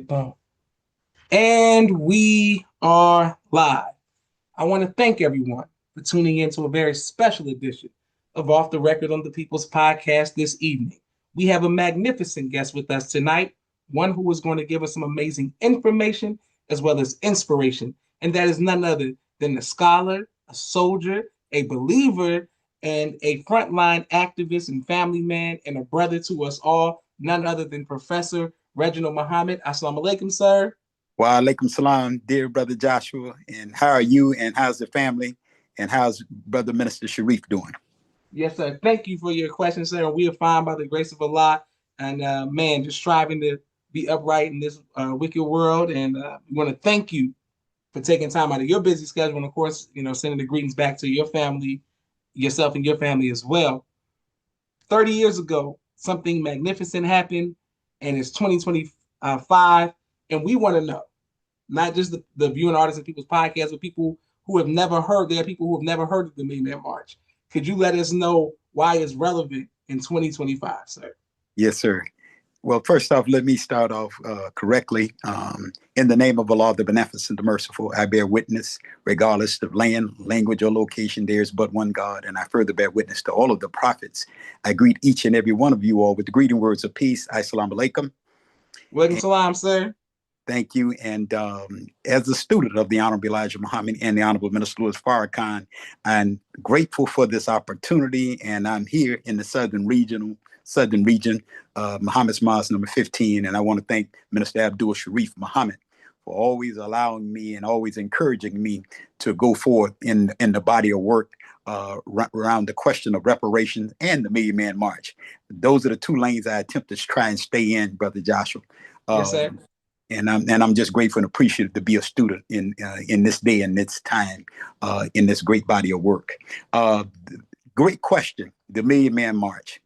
right, boom. And we are live. I want to thank everyone for tuning in to a very special edition of Off the Record on the People's Podcast this evening. We have a magnificent guest with us tonight, one who is going to give us some amazing information as well as inspiration. And that is none other than a scholar, a soldier, a believer, and a frontline activist and family man and a brother to us all, none other than Professor Reginald Muhammad. Assalamu alaikum, sir. Wa alaikum salam, dear brother Joshua. And how are you? And how's the family? And how's brother Minister Sharif doing? Yes, sir. Thank you for your question, sir. We are fine by the grace of Allah. And man, just striving to be upright in this wicked world. And we want to thank you for taking time out of your busy schedule. And of course, sending the greetings back to your family, yourself and your family as well. 30 years ago, something magnificent happened, and it's 2025. And we want to know, not just the viewing artists and people's podcasts, but people who have never heard, there are people who have never heard of the Million Man March. Could you let us know why it's relevant in 2025, sir? Yes, sir. Well, first off, let me start off correctly. In the name of Allah, the Beneficent, the Merciful, I bear witness, regardless of land, language, or location, there is but one God, and I further bear witness to all of the prophets. I greet each and every one of you all with the greeting words of peace. Assalamu alaikum. Welcome, salam, sir. Thank you. And as a student of the Honorable Elijah Muhammad and the Honorable Minister Louis Farrakhan, I'm grateful for this opportunity. And I'm here in the southern region, Muhammad's Mosque number 15. And I want to thank Minister Abdul Sharif Muhammad for always allowing me and always encouraging me to go forth in the body of work around the question of reparations and the Million Man March. Those are the two lanes I attempt to try and stay in, Brother Joshua. Yes, sir. And I'm just grateful and appreciative to be a student in this day and this time in this great body of work. Great question, the Million Man March.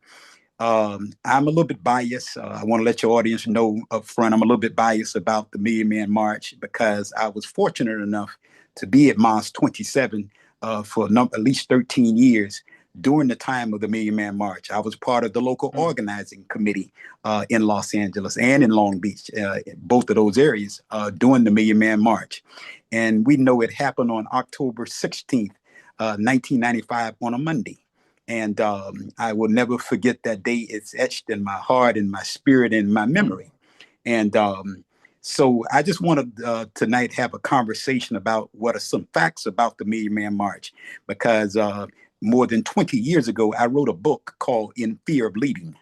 I'm a little bit biased. I want to let your audience know up front, I'm a little bit biased about the Million Man March because I was fortunate enough to be at Mosque 27 for at least 13 years. During the time of the Million Man March, I was part of the local organizing committee in Los Angeles and in Long Beach, both of those areas, during the Million Man March. And we know it happened on October 16th, 1995 on a Monday. And I will never forget that day. It's etched in my heart, in my spirit, in my memory. And so I just want to tonight have a conversation about what are some facts about the Million Man March, because more than 20 years ago, I wrote a book called In Fear of Leading.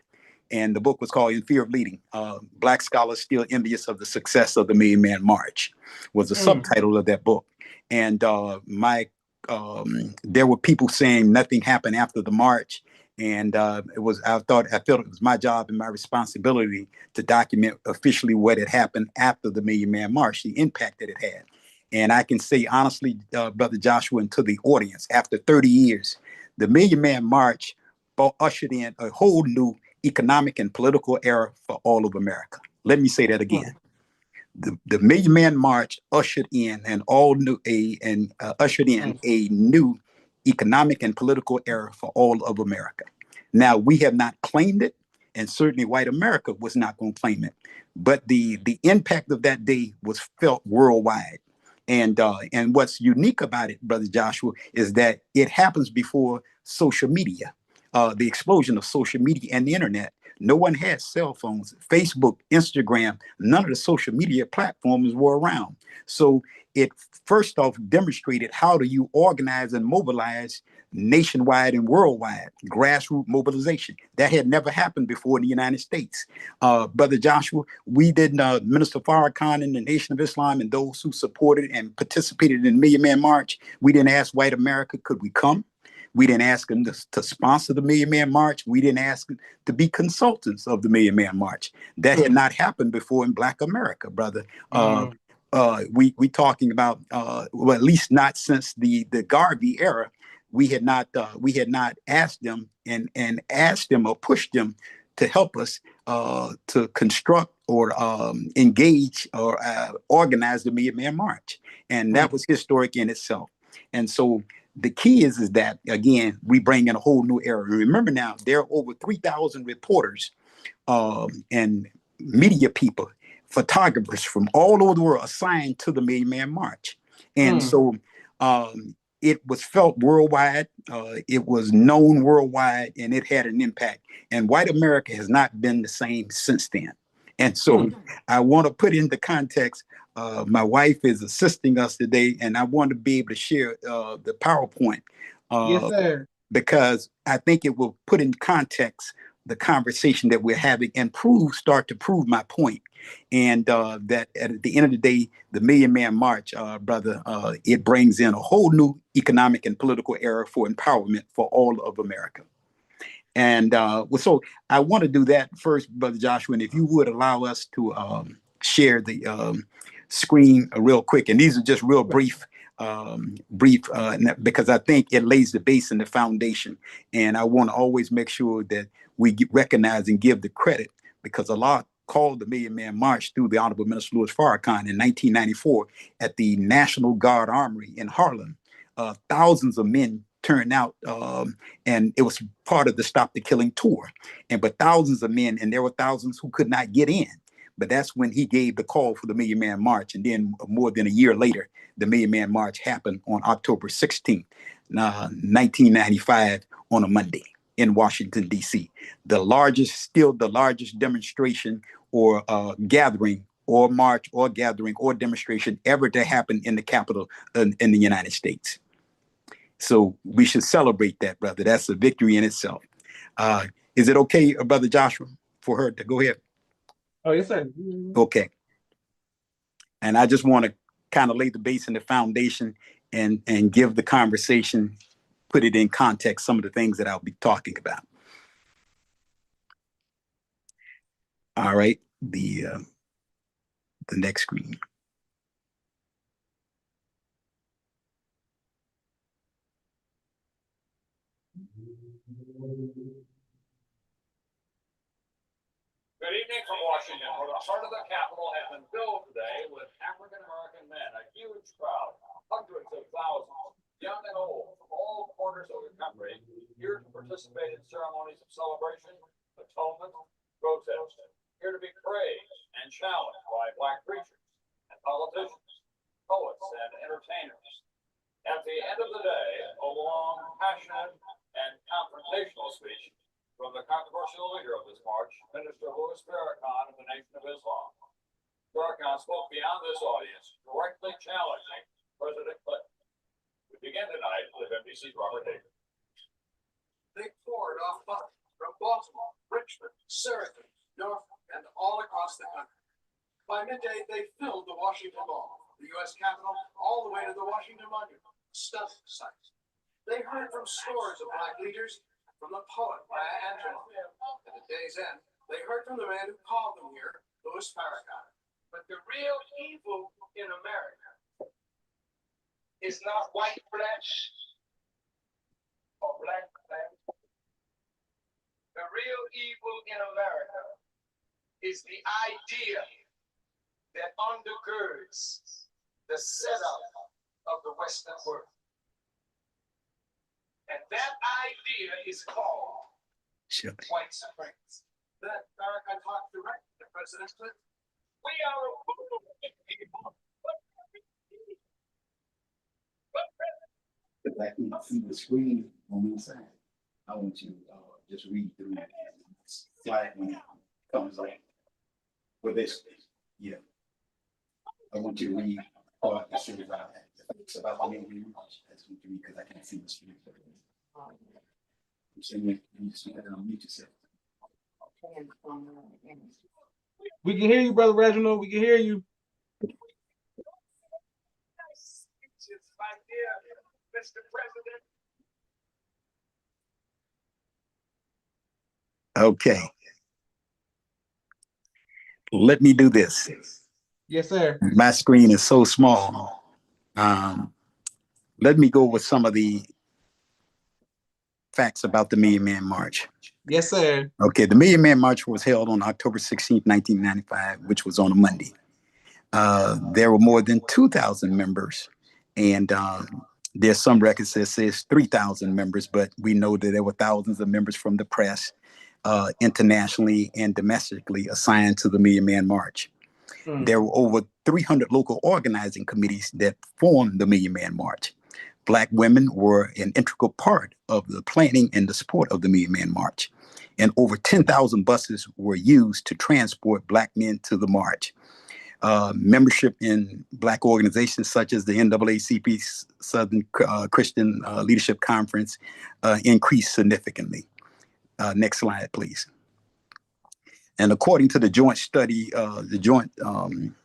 And the book was called In Fear of Leading. Black Scholars Still Envious of the Success of the Million Man March was the subtitle of that book. And there were people saying nothing happened after the march. And I felt it was my job and my responsibility to document officially what had happened after the Million Man March, the impact that it had. And I can say honestly, Brother Joshua, and to the audience, after 30 years, the Million Man March ushered in a whole new economic and political era for all of America. Let me say that again. The Million Man March ushered in a new economic and political era for all of America. Now, we have not claimed it, and certainly white America was not going to claim it. But the impact of that day was felt worldwide. And what's unique about it, Brother Joshua, is that it happens before social media, the explosion of social media and the internet. No one had cell phones, Facebook, Instagram, none of the social media platforms were around. So it first off demonstrated how do you organize and mobilize nationwide and worldwide grassroots mobilization. That had never happened before in the United States. Brother Joshua, we did Minister Farrakhan and the Nation of Islam and those who supported and participated in the Million Man March. We didn't ask white America, could we come? We didn't ask them to sponsor the Million Man March. We didn't ask them to be consultants of the Million Man March. That had not happened before in Black America, brother. We talking about well, at least not since the Garvey era. We had not asked them and asked them or pushed them to help us to construct or engage or organize the Million Man March, and that was historic in itself. And so the key is that, again, we bring in a whole new era. Remember now, there are over 3,000 reporters and media people photographers from all over the world assigned to the Million Man March. And so it was felt worldwide, it was known worldwide, and it had an impact. And white America has not been the same since then. And so I want to put into context, my wife is assisting us today, and I want to be able to share the PowerPoint. Yes, sir. Because I think it will put in context the conversation that we're having and start to prove my point. And that at the end of the day, the Million Man March, brother, it brings in a whole new economic and political era for empowerment for all of America. And so I want to do that first, Brother Joshua, and if you would allow us to share the screen real quick. And these are just real brief, because I think it lays the base and the foundation. And I want to always make sure that we recognize and give the credit, because a lot called the Million Man March through the Honorable Minister Louis Farrakhan in 1994 at the National Guard Armory in Harlem. Thousands of men turned out, and it was part of the Stop the Killing tour. But thousands of men, and there were thousands who could not get in. But that's when he gave the call for the Million Man March. And then more than a year later, the Million Man March happened on October 16th, 1995, on a Monday in Washington, D.C. Still the largest demonstration or gathering or march or gathering or demonstration ever to happen in the Capitol in the United States. So we should celebrate that, brother. That's a victory in itself. Is it okay, Brother Joshua, for her to go ahead? Oh, yes, sir. Okay. And I just want to kind of lay the base and the foundation and give the conversation, put it in context, some of the things that I'll be talking about. All right, the next screen. Good evening from Washington, where the heart of the Capitol has been filled today with African-American men, a huge crowd, hundreds of thousands, young and old, from all corners of the country, here to participate in ceremonies of celebration, atonement, protest, here to be praised and challenged by Black preachers and politicians, poets and entertainers. At the end of the day, a long, passionate, and confrontational speech from the controversial leader of this march, Minister Louis Farrakhan of the Nation of Islam. Farrakhan spoke beyond this audience, directly challenging President Clinton. We begin tonight with NBC's Robert Hager. They poured off buses from Baltimore, Richmond, Syracuse, Norfolk, and all across the country. By midday, they filled the Washington Mall, the U.S. Capitol, all the way to the Washington Monument, a stunning sight. They heard from scores of Black leaders, from the poet Maya Angelou. At the day's end, they heard from the man who called them here, Louis Farrakhan. But the real evil in America is not white flesh or black flesh. The real evil in America is the idea that undergirds the setup of the Western world. And that idea is called white supremacy. That Farrakhan talked directly to President Clinton. We are a movement, people. If I can see the screen on one side, I want you to just read through the slide when it comes up. With this, yeah. I want you to read as soon as it's about how many we watch. That's what you read because I can't see the screen. I'm saying you just mute yourself. We can hear you, Brother Reginald. We can hear you. My dear Mr. President. Okay. Let me do this. Yes, sir. My screen is so small. Let me go with some of the facts about the Million Man March. Yes, sir. Okay, the Million Man March was held on October 16th, 1995, which was on a Monday. There were more than 2,000 members, and there's some records that says 3,000 members, but we know that there were thousands of members from the press, internationally and domestically, assigned to the Million Man March. Mm. There were over 300 local organizing committees that formed the Million Man March. Black women were an integral part of the planning and the support of the Million Man March. And over 10,000 buses were used to transport Black men to the march. Membership in Black organizations such as the NAACP Southern Christian Leadership Conference increased significantly. Next slide, please. And according to the joint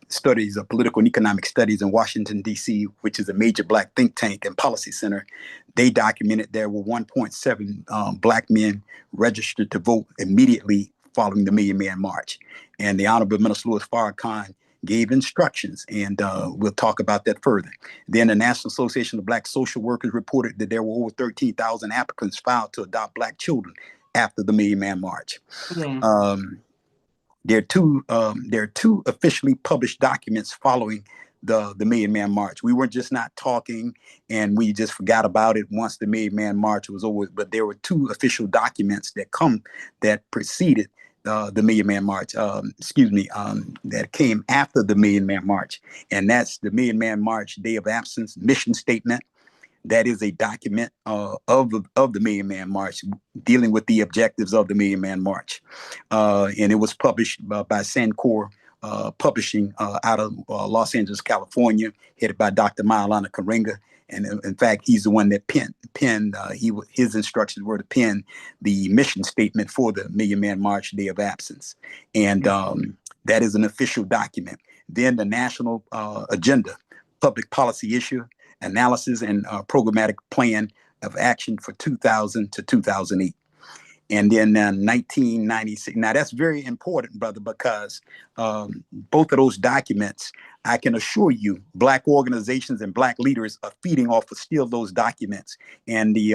studies of political and economic studies in Washington, D.C., which is a major Black think tank and policy center, they documented there were 1.7 Black men registered to vote immediately following the Million Man March. And the Honorable Minister Louis Farrakhan gave instructions, and we'll talk about that further. Then the National Association of Black Social Workers reported that there were over 13,000 applicants filed to adopt Black children after the Million Man March. Mm. There are two officially published documents following the Million Man March. We were just not talking and we just forgot about it once the Million Man March was over, but there were two official documents that preceded the Million Man March, that came after the Million Man March. And that's the Million Man March Day of Absence mission statement. That is a document of the Million Man March, dealing with the objectives of the Million Man March. And it was published by Sancor Publishing out of Los Angeles, California, headed by Dr. Maulana Karenga. And in fact, he's the one that his instructions were to pen the mission statement for the Million Man March Day of Absence. And that is an official document. Then the national agenda, public policy issue, analysis and programmatic plan of action for 2000 to 2008. And then 1996. Now that's very important, brother, because both of those documents, I can assure you, Black organizations and Black leaders are feeding off of still those documents. And the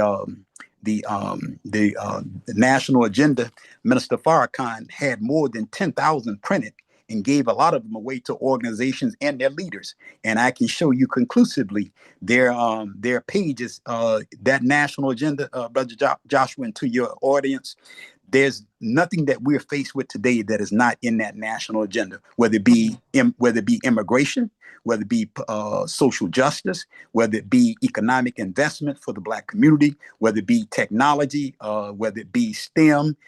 national agenda, Minister Farrakhan had more than 10,000 printed and gave a lot of them away to organizations and their leaders. And I can show you conclusively their pages, that national agenda, Brother Joshua, and to your audience. There's nothing that we're faced with today that is not in that national agenda, whether it be immigration, whether it be social justice, whether it be economic investment for the Black community, whether it be technology, whether it be STEM.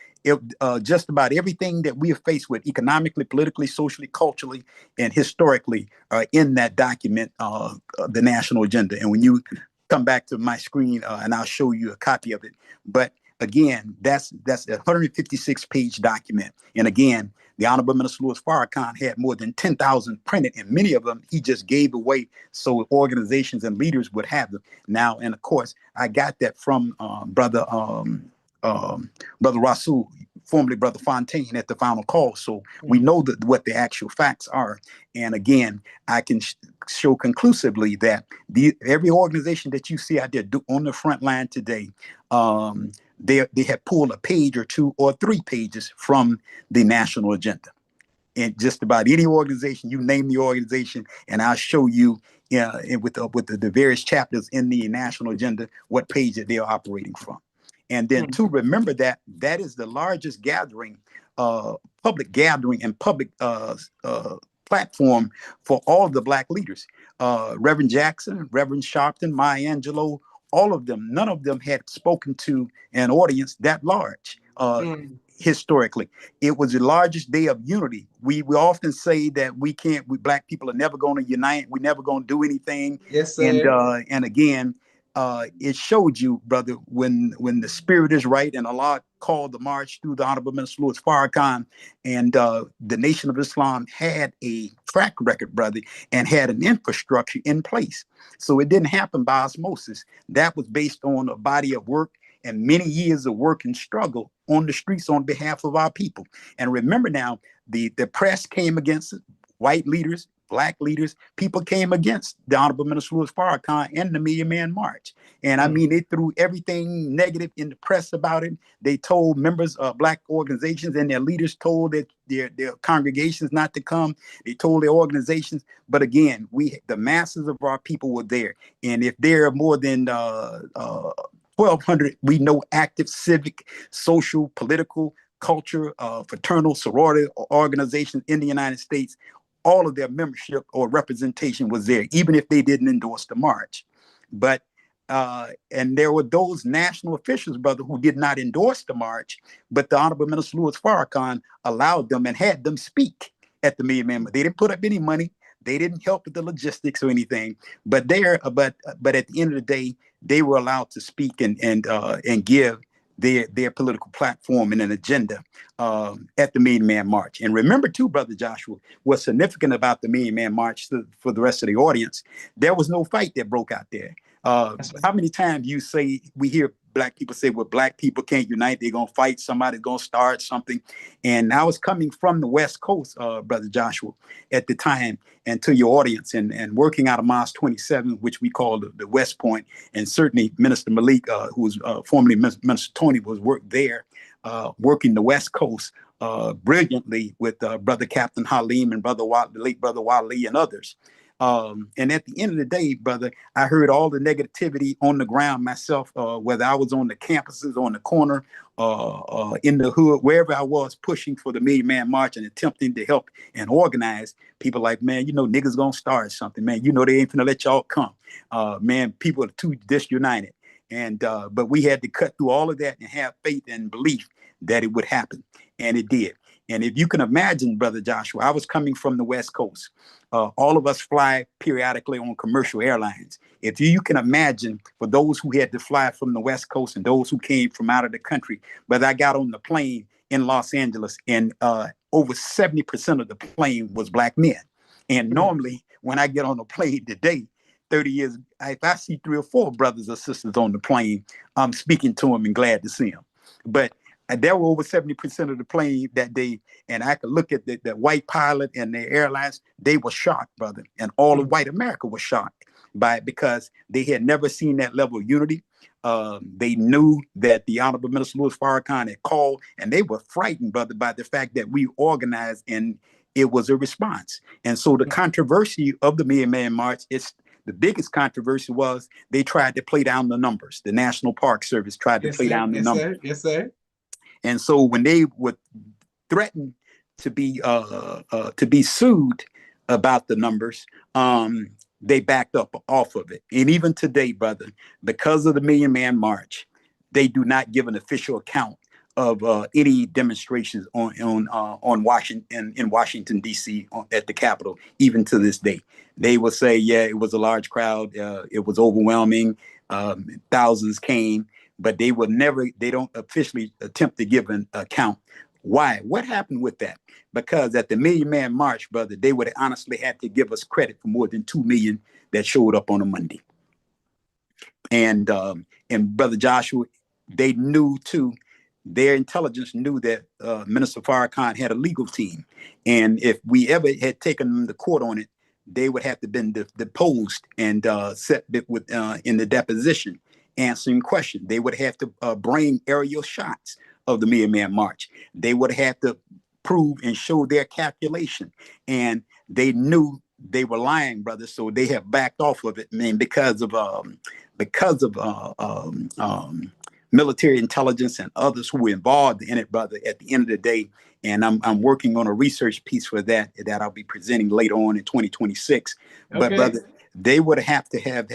Just about everything that we are faced with economically, politically, socially, culturally, and historically in that document, the national agenda. And when you come back to my screen, and I'll show you a copy of it. But again, that's a 156-page document. And again, the Honorable Minister Louis Farrakhan had more than 10,000 printed, and many of them he just gave away so organizations and leaders would have them. Now, and of course, I got that from Brother Rasul, formerly Brother Fontaine, at the final call. So we know what the actual facts are. And again, I can show conclusively that every organization that you see out there on the front line today, they have pulled a page or two or three pages from the national agenda. And just about any organization, you name the organization, and I'll show you with the various chapters in the national agenda what page that they're operating from. And then to remember that is the largest gathering, public gathering and public platform for all the Black leaders. Reverend Jackson, Reverend Sharpton, Maya Angelou, all of them, none of them had spoken to an audience that large. Historically, it was the largest day of unity. We often say that we Black people are never going to unite. We're never going to do anything. Yes, sir. And again, it showed you, brother, when the spirit is right, and Allah called the march through the Honorable Minister Louis Farrakhan, and the Nation of Islam had a track record, brother, and had an infrastructure in place. So it didn't happen by osmosis. That was based on a body of work and many years of work and struggle on the streets on behalf of our people. And remember now, the press came against it, white leaders, Black leaders, people came against the Honorable Minister Louis Farrakhan and the Million Man March. And I mean, they threw everything negative in the press about it. They told members of Black organizations and their leaders told that their congregations not to come. They told their organizations. But again, the masses of our people were there. And if there are more than 1,200, we know, active civic, social, political, culture, fraternal, sorority organizations in the United States, all of their membership or representation was there, even if they didn't endorse the march. But and there were those national officials, brother, who did not endorse the march, but the Honorable Minister Louis Farrakhan allowed them and had them speak at the Million Man. They didn't put up any money. They didn't help with the logistics or anything. But but at the end of the day, they were allowed to speak and give their political platform and an agenda at the Million Man March. And remember too, Brother Joshua, what's significant about the Million Man March for the rest of the audience, there was no fight that broke out there. How many times we hear black people say, well, black people can't unite, they're gonna fight, somebody's gonna start something. And I was coming from the West Coast, Brother Joshua, at the time, and to your audience, and working out of Mosque 27, which we call the West Point, and certainly Minister Malik, who was formerly Minister Tony, was worked there, working the West Coast brilliantly with Brother Captain Halim and the late Brother Wali and others. And at the end of the day, brother, I heard all the negativity on the ground myself, whether I was on the campuses, on the corner, in the hood, wherever I was, pushing for the Million Man March and attempting to help and organize. People like, man, niggas gonna start something, man. They ain't gonna let y'all come. Man, people are too disunited. And but we had to cut through all of that and have faith and belief that it would happen. And it did. And if you can imagine, Brother Joshua, I was coming from the West Coast. All of us fly periodically on commercial airlines. If you can imagine, for those who had to fly from the West Coast and those who came from out of the country, but I got on the plane in Los Angeles, and over 70% of the plane was black men. And normally when I get on a plane today, 30 years, if I see 3 or 4 brothers or sisters on the plane, I'm speaking to them and glad to see them. But there were over 70% of the plane that day, and I could look at the white pilot and the airlines. They were shocked, brother, and all of white America was shocked by it, because they had never seen that level of unity. They knew that the Honorable Minister Louis Farrakhan had called, and they were frightened, brother, by the fact that we organized and it was a response. And so the controversy of the Million Man March, the biggest controversy was they tried to play down the numbers. The National Park Service tried to play down the numbers. Yes, sir. And so when they would threaten to be sued about the numbers, they backed up off of it. And even today, brother, because of the Million Man March, they do not give an official account of any demonstrations on Washington, in Washington D.C. At the Capitol. Even to this day, they will say, yeah, it was a large crowd, it was overwhelming, thousands came. But they don't officially attempt to give an account. Why? What happened with that? Because at the Million Man March, brother, they would honestly have to give us credit for more than 2 million that showed up on a Monday. And Brother Joshua, they knew too, their intelligence knew that Minister Farrakhan had a legal team. And if we ever had taken them to court on it, they would have to been deposed and set with in the deposition, answering questions. They would have to bring aerial shots of the Million Man March. They would have to prove and show their calculation. And they knew they were lying, brother. So they have backed off of it, man, because of military intelligence and others who were involved in it, brother, at the end of the day. And I'm working on a research piece for that I'll be presenting later on in 2026. Okay. But brother, they would have to have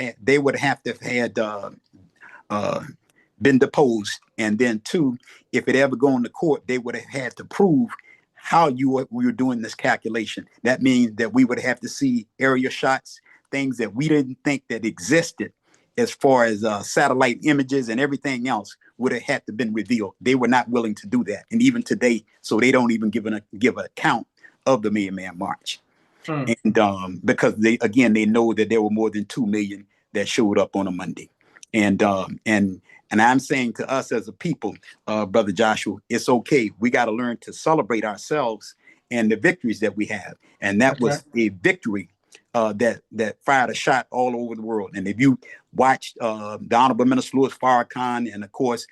been deposed, and then two, if it ever go into court, they would have had to prove how we were doing this calculation. That means that we would have to see area shots, things that we didn't think that existed, as far as satellite images and everything else would have had to been revealed. They were not willing to do that, and even today, so they don't even give an account of the Million Man March. And because they know that there were more than 2 million that showed up on a Monday. And I'm saying to us as a people, Brother Joshua, it's okay. We got to learn to celebrate ourselves and the victories that we have. And that was a victory that fired a shot all over the world. And if you watched the Honorable Minister Louis Farrakhan, and of course,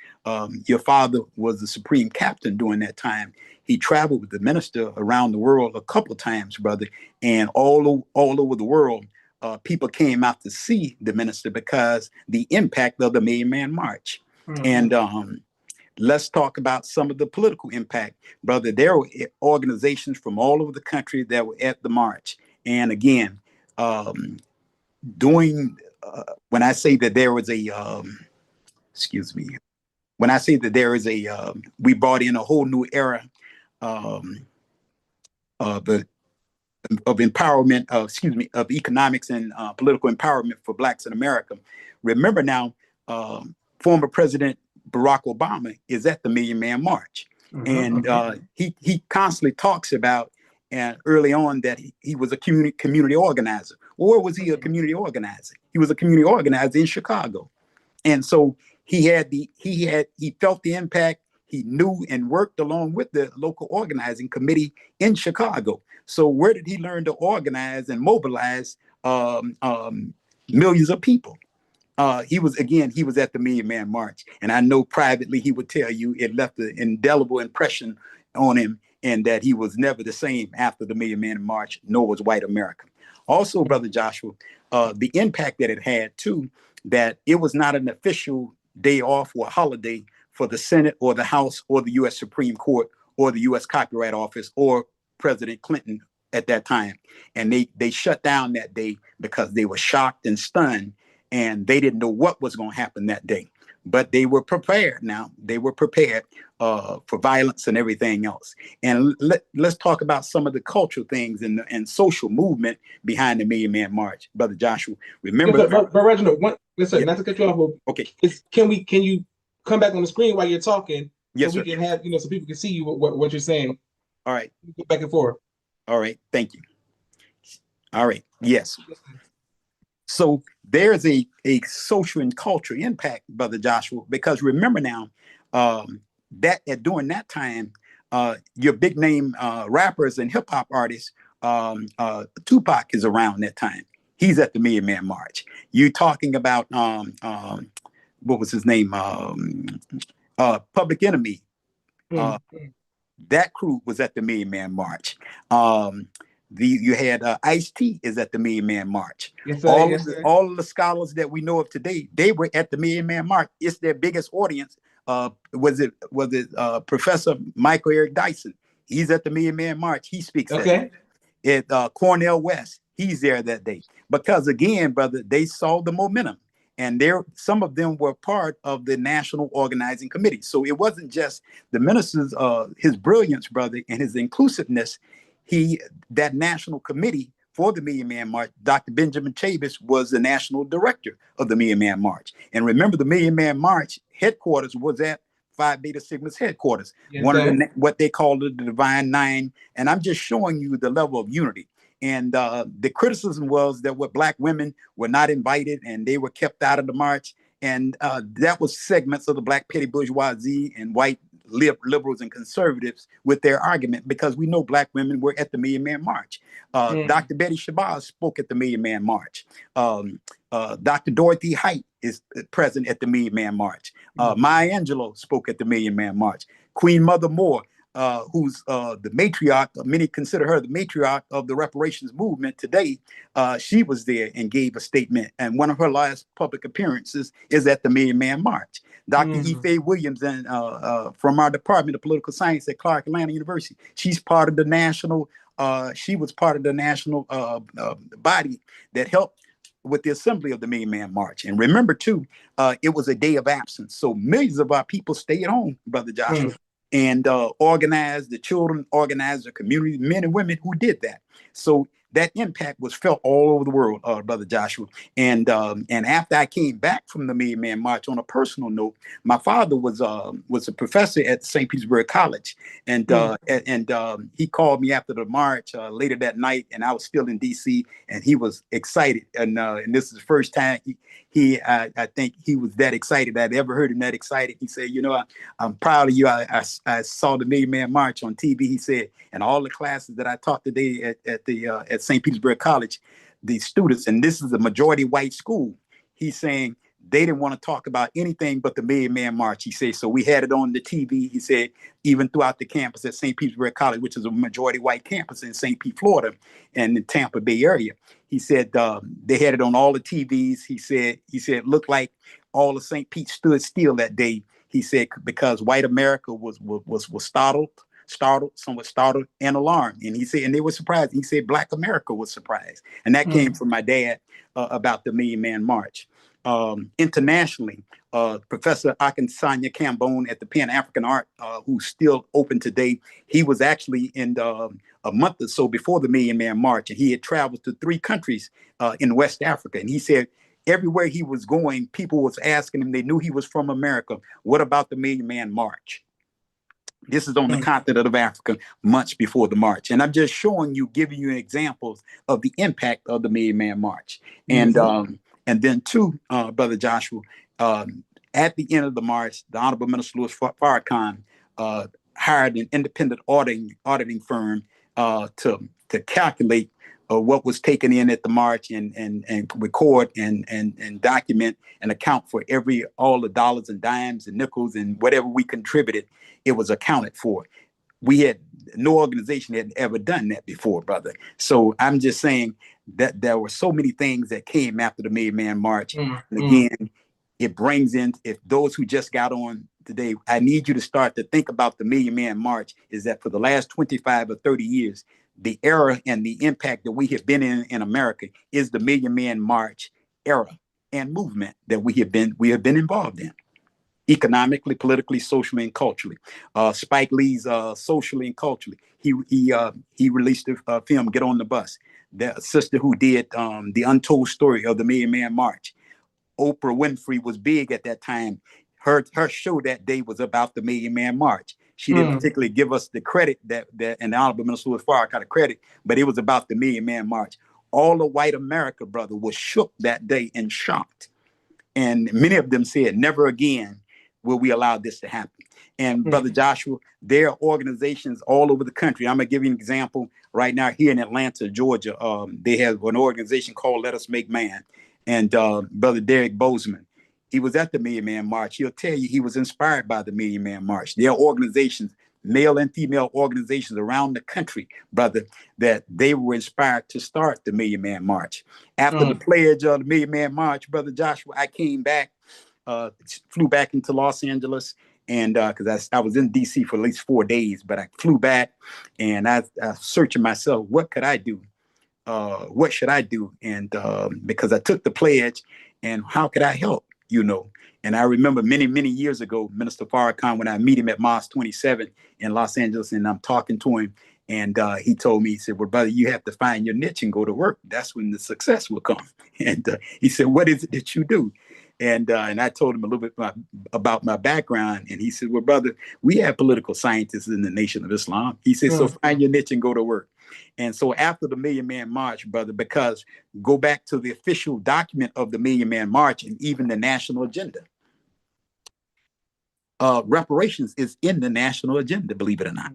your father was the Supreme Captain during that time. He traveled with the minister around the world a couple of times, brother, and all over the world. People came out to see the minister because the impact of the Million Man March. And let's talk about some of the political impact, brother. There were organizations from all over the country that were at the march. And again, um, doing when I say that there was a excuse me, when I say that there is a we brought in a whole new era um, of empowerment, of economics and political empowerment for blacks in America. Remember now, former President Barack Obama is at the Million Man March, and he constantly talks about and early on that he was a community organizer. Or was he a community organizer? He was a community organizer in Chicago. And so he felt the impact. He knew and worked along with the local organizing committee in Chicago. So where did he learn to organize and mobilize millions of people? He was at the Million Man March, and I know privately he would tell you it left an indelible impression on him, and that he was never the same after the Million Man March, nor was white America. Also, Brother Joshua, the impact that it had too, that it was not an official day off or holiday for the Senate or the House or the U.S. Supreme Court or the U.S. Copyright Office or President Clinton at that time. And they shut down that day because they were shocked and stunned, and they didn't know what was going to happen that day. But they were prepared now. They were prepared for violence and everything else. And let's talk about some of the cultural things and social movement behind the Million Man March, Brother Joshua. Remember, but Reginald, listen, not to cut you off. But okay. Can you come back on the screen while you're talking? Yes, so we can have, so people can see you what you're saying. All right. Go back and forth. All right. Thank you. All right. Yes. So there's a social and cultural impact, Brother Joshua, because remember now that during that time, your big name rappers and hip hop artists, Tupac is around that time. He's at the Million Man March. You talking about what was his name? Public Enemy. That crew was at the Million Man March. You had Ice-T is at the Million Man March. Yes, sir, all of the scholars that we know of today, they were at the Million Man March. It's their biggest audience. Was it Professor Michael Eric Dyson? He's at the Million Man March. He speaks that day. Cornel West, he's there that day. Because again, brother, they saw the momentum. And some of them were part of the National Organizing Committee. So it wasn't just the minister's, his brilliance, brother, and his inclusiveness. That national committee for the Million Man March, Dr. Benjamin Chavis was the national director of the Million Man March. And remember, the Million Man March headquarters was at Phi Beta Sigma's headquarters, one of what they called the Divine Nine. And I'm just showing you the level of unity. And the criticism was that black women were not invited and they were kept out of the march. And that was segments of the black petty bourgeoisie and white liberals and conservatives with their argument, because we know black women were at the Million Man March. Dr. Betty Shabbazz spoke at the Million Man March. Dr. Dorothy Height is present at the Million Man March. Maya Angelou spoke at the Million Man March. Queen Mother Moore, who's the matriarch, many consider her the matriarch of the reparations movement today. She was there and gave a statement. And one of her last public appearances is at the Million Man March. Dr. Ife Williams, and from our Department of Political Science at Clark Atlanta University, she's part of the national, she was part of the national body that helped with the assembly of the Million Man March. And remember too, it was a day of absence. So millions of our people stayed home, Brother Joshua. And organized, the children organized the community, men and women who did that. So that impact was felt all over the world, Brother Joshua. And after I came back from the Million Man March, on a personal note, my father was a professor at St. Petersburg College, and he called me after the march later that night, and I was still in D.C. and he was excited, and this is the first time I think he was that excited. I'd ever heard him that excited. He said, I'm proud of you. I saw the Million Man March on TV. He said, and all the classes that I taught today at St. Petersburg College, the students, and this is a majority white school, he's saying they didn't want to talk about anything but the Million Man March. He said, so we had it on the TV. He said, even throughout the campus at St. Petersburg College, which is a majority white campus in St. Pete, Florida, and the Tampa Bay area. He said they had it on all the TVs. He said it looked like all of St. Pete stood still that day He said because white America was somewhat startled and alarmed. And he said, and they were surprised. He said Black America was surprised. And that came from my dad about the Million Man March. Internationally, Professor Akinsanya Cambone at the Pan African Art, who's still open today, he was actually in a month or so before the Million Man March, and he had traveled to 3 countries in West Africa. And he said everywhere he was going, people was asking him, they knew he was from America, what about the Million Man March? This is on the continent of Africa months before the march. And I'm just showing you, giving you examples of the impact of the Million Man March. And then too, Brother Joshua, at the end of the march, the Honorable Minister Louis Farrakhan hired an independent auditing firm to calculate what was taken in at the march and record and document and account for all the dollars and dimes and nickels and whatever we contributed. It was accounted for. No organization had ever done that before, brother. So I'm just saying that there were so many things that came after the Million Man March. And again, it brings in, if those who just got on today, I need you to start to think about the Million Man March, is that for the last 25 or 30 years, the era and the impact that we have been in America is the Million Man March era and movement that we have been involved in. Economically, politically, socially, and culturally. Spike Lee's socially and culturally. He released a film, Get on the Bus. The sister who did the untold story of the Million Man March. Oprah Winfrey was big at that time. Her show that day was about the Million Man March. She didn't particularly give us the credit that and the Honorable Minister Louis Farrakhan got a credit, but it was about the Million Man March. All of white America, brother, was shook that day and shocked. And many of them said, never again will we allow this to happen. And Brother Joshua, there are organizations all over the country. I'm gonna give you an example right now here in Atlanta, Georgia. They have an organization called Let Us Make Man. And Brother Derek Bozeman, he was at the Million Man March. He'll tell you he was inspired by the Million Man March. There are organizations, male and female organizations around the country, brother, that they were inspired to start the Million Man March. After the pledge of the Million Man March, Brother Joshua, I came back, flew back into Los Angeles, and because I was in DC for at least 4 days, but I flew back and I searching myself, what could I do? What should I do? And because I took the pledge, and how could I help? And I remember many, many years ago, Minister Farrakhan, when I meet him at Mosque 27 in Los Angeles, and I'm talking to him, and he told me, he said, well, brother, you have to find your niche and go to work. That's when the success will come. And he said, what is it that you do? And I told him a little bit about my background. And he said, well, brother, we have political scientists in the Nation of Islam. He said, so find your niche and go to work. And so after the Million Man March, brother, because go back to the official document of the Million Man March and even the national agenda. Reparations is in the national agenda, believe it or not.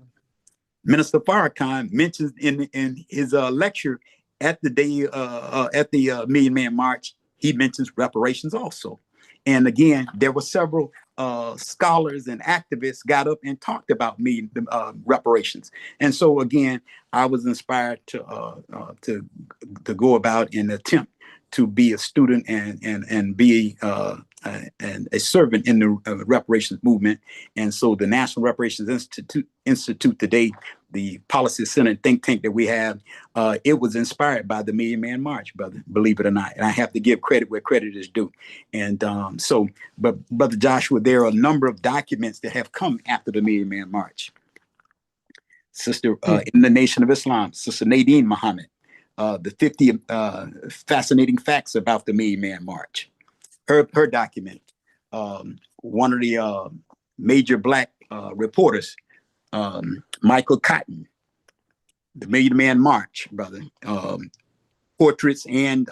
Minister Farrakhan mentions in his lecture at the day at the Million Man March, he mentions reparations also. And again, there were several scholars and activists got up and talked about reparations. And so again, I was inspired to go about and attempt to be a student and be a servant in the reparations movement. And so the National Reparations Institute today, the policy center and think tank that we have, it was inspired by the Million Man March, brother, believe it or not. And I have to give credit where credit is due. And but Brother Joshua, there are a number of documents that have come after the Million Man March. Sister in the Nation of Islam, Sister Nadine Muhammad, the 50 fascinating facts about the Million Man March. Her document, one of the major Black reporters, Michael Cotton, the Million Man March, brother, portraits, and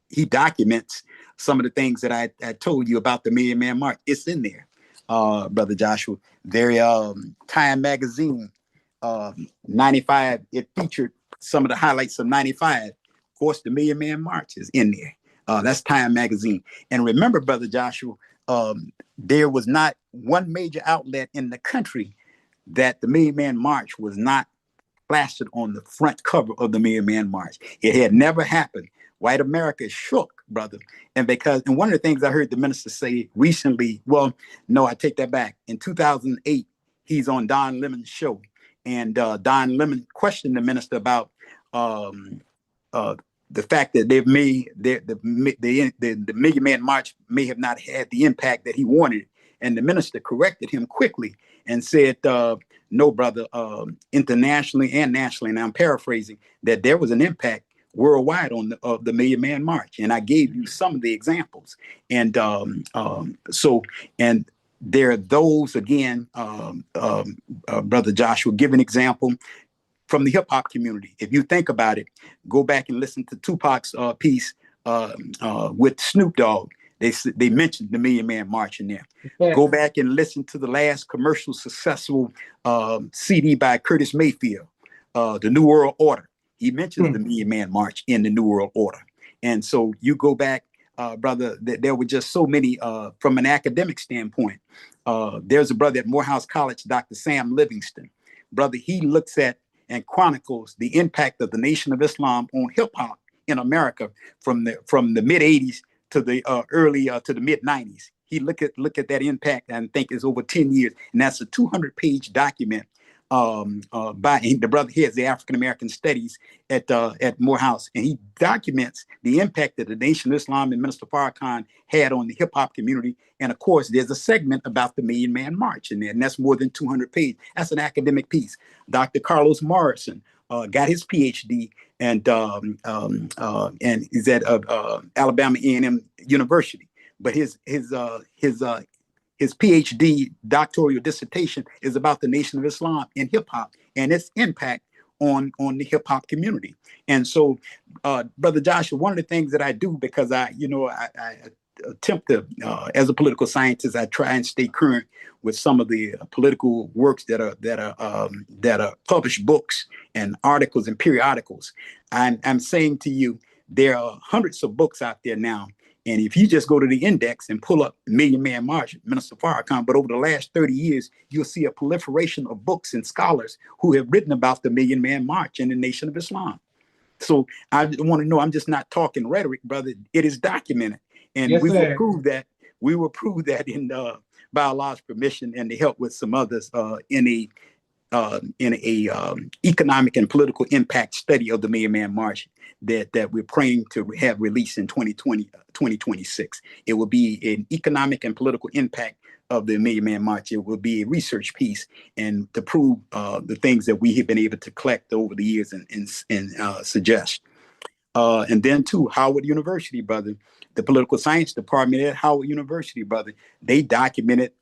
he documents some of the things that I told you about the Million Man March. It's in there, Brother Joshua. There, Time Magazine, 95, it featured some of the highlights of 95. Of course, the Million Man March is in there. That's Time Magazine. And remember, Brother Joshua, there was not one major outlet in the country that the Million Man March was not plastered on the front cover of the Million Man March. It had never happened. White America shook brother. And one of the things I heard the minister say recently, well, no, I take that back. In 2008, he's on Don Lemon's show, and Don Lemon questioned the minister about uh, the fact that they've made the Million Man March may have not had the impact that he wanted. And the minister corrected him quickly and said, no, brother, internationally and nationally, and I'm paraphrasing, that there was an impact worldwide on the Million Man March. And I gave you some of the examples. And and there are those, again, Brother Joshua, give an example from the hip hop community. If you think about it, go back and listen to Tupac's piece with Snoop Dogg. They mentioned the Million Man March in there. Yeah. Go back and listen to the last commercial successful CD by Curtis Mayfield, The New World Order. He mentions the Million Man March in the New World Order. And so you go back, brother, there were just so many from an academic standpoint. There's a brother at Morehouse College, Dr. Sam Livingston. Brother, he looks at and chronicles the impact of the Nation of Islam on hip hop in America from the mid 80s to the early to the mid 90s. He look at that impact, and I think it's over 10 years, and that's a 200-page document by the brother here is the African American Studies at Morehouse, and he documents the impact that the Nation of Islam and Minister Farrakhan had on the hip hop community. And of course, there's a segment about the Million Man March in there, and that's more than 200 pages. That's an academic piece. Dr. Carlos Morrison got his PhD and is at Alabama A&M University, but his PhD doctoral dissertation is about the Nation of Islam and hip hop and its impact on the hip hop community. And so, Brother Joshua, one of the things that I do, because I attempt to, as a political scientist, I try and stay current with some of the political works that are published books and articles and periodicals. I'm saying to you, there are hundreds of books out there now. And if you just go to the index and pull up Million Man March, Minister Farrakhan, but over the last 30 years, you'll see a proliferation of books and scholars who have written about the Million Man March and the Nation of Islam. So I want to know, I'm just not talking rhetoric, brother. It is documented. And yes, we will sir. prove that. We will prove that by Allah's permission and to help with some others in a economic and political impact study of the Million Man March that we're praying to have released in 2026. It will be an economic and political impact of the Million Man March. It will be a research piece and to prove the things that we have been able to collect over the years and suggest. And then too, Howard University, brother, the political science department at Howard University, brother, they documented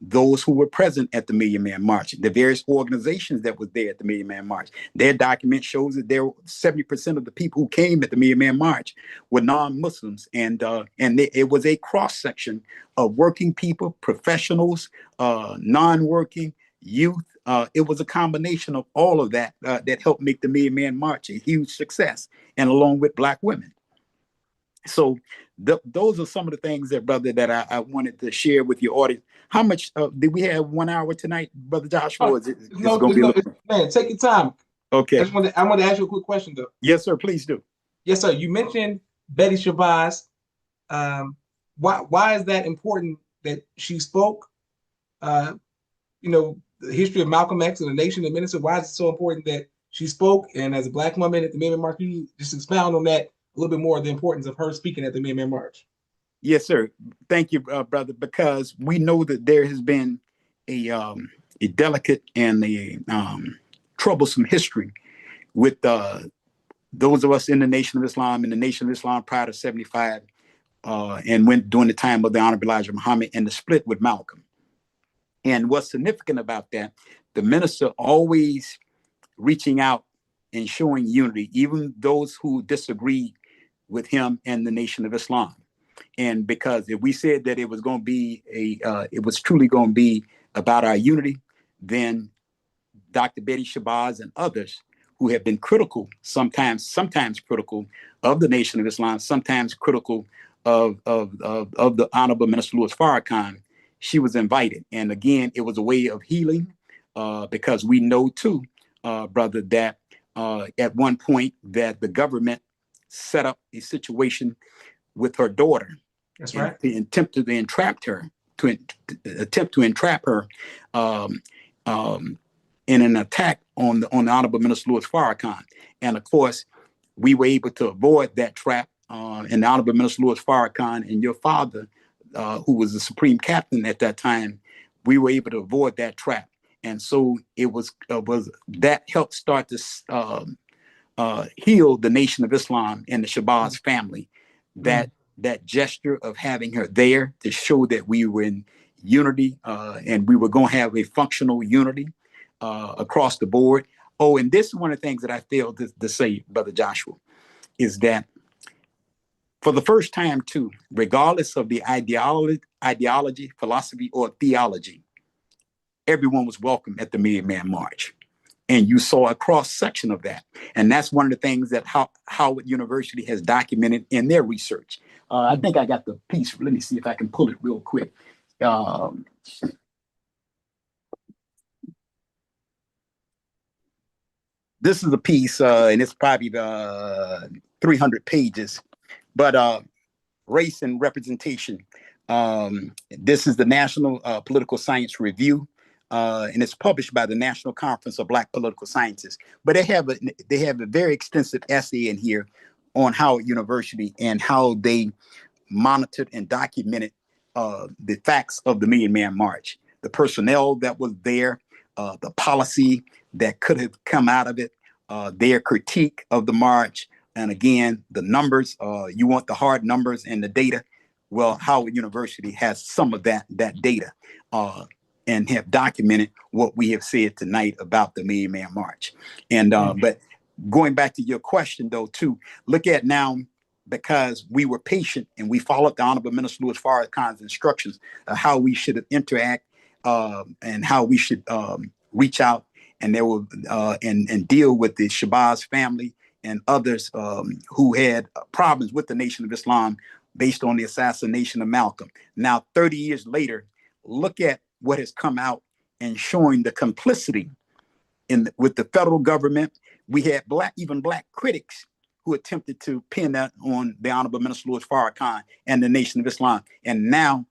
those who were present at the Million Man March, the various organizations that were there at the Million Man March. Their document shows that there were 70% of the people who came at the Million Man March were non-Muslims, and it was a cross section of working people, professionals, non-working, youth. It was a combination of all of that that helped make the Million Man March a huge success, and along with Black women. So those are some of the things that, brother, that I wanted to share with your audience. How much did we have 1 hour tonight, Brother Joshua? Or is it going to be man, take your time. Okay. I want to ask you a quick question, though. Yes, sir. Please do. Yes, sir. You mentioned Betty Shabbazz. Why is that important that she spoke? The history of Malcolm X and the nation and minister. Why is it so important that she spoke? And as a Black woman at the Million Man March, you just expound on that a little bit more, the importance of her speaking at the Million Man March. Yes, sir. Thank you, brother, because we know that there has been a delicate and a troublesome history with those of us in the Nation of Islam and the Nation of Islam prior to 75 and went during the time of the Honorable Elijah Muhammad and the split with Malcolm. And what's significant about that, the minister always reaching out and showing unity, even those who disagree with him and the Nation of Islam. And because if we said that it was going to be it was truly going to be about our unity, then Dr. Betty Shabbazz and others who have been critical, sometimes critical of the Nation of Islam, sometimes critical of the Honorable Minister Louis Farrakhan, she was invited. And again, it was a way of healing because we know too, brother, that at one point that the government set up a situation with her daughter. That's and right. attempt to entrap her um, in an attack on the Honorable Minister Louis Farrakhan. And of course, we were able to avoid that trap. And the Honorable Minister Louis Farrakhan and your father, who was the Supreme Captain at that time, we were able to avoid that trap. And so it was that helped start to heal the Nation of Islam and the Shabbazz family. That gesture of having her there to show that we were in unity, and we were going to have a functional unity across the board. Oh, and this is one of the things that I failed to say, Brother Joshua, is that for the first time too, regardless of the ideology, philosophy, or theology, everyone was welcome at the Million Man March. And you saw a cross section of that. And that's one of the things that Howard University has documented in their research. I think I got the piece. Let me see if I can pull it real quick. This is a piece, and it's probably 300 pages, but race and representation. This is the National Political Science Review. And it's published by the National Conference of Black Political Scientists. But they have a very extensive essay in here on Howard University and how they monitored and documented the facts of the Million Man March, the personnel that was there, the policy that could have come out of it, their critique of the march, and again, the numbers. You want the hard numbers and the data. Well, Howard University has some of that data. And have documented what we have said tonight about the Million Man March. And but going back to your question though, too, look at now, because we were patient and we followed the Honorable Minister Louis Farrakhan's instructions of how we should interact and how we should reach out and there will and deal with the Shabbazz family and others who had problems with the Nation of Islam based on the assassination of Malcolm. Now, 30 years later, look at what has come out and showing the complicity with the federal government. We had even black critics who attempted to pin that on the Honorable Minister Louis Farrakhan and the Nation of Islam. And now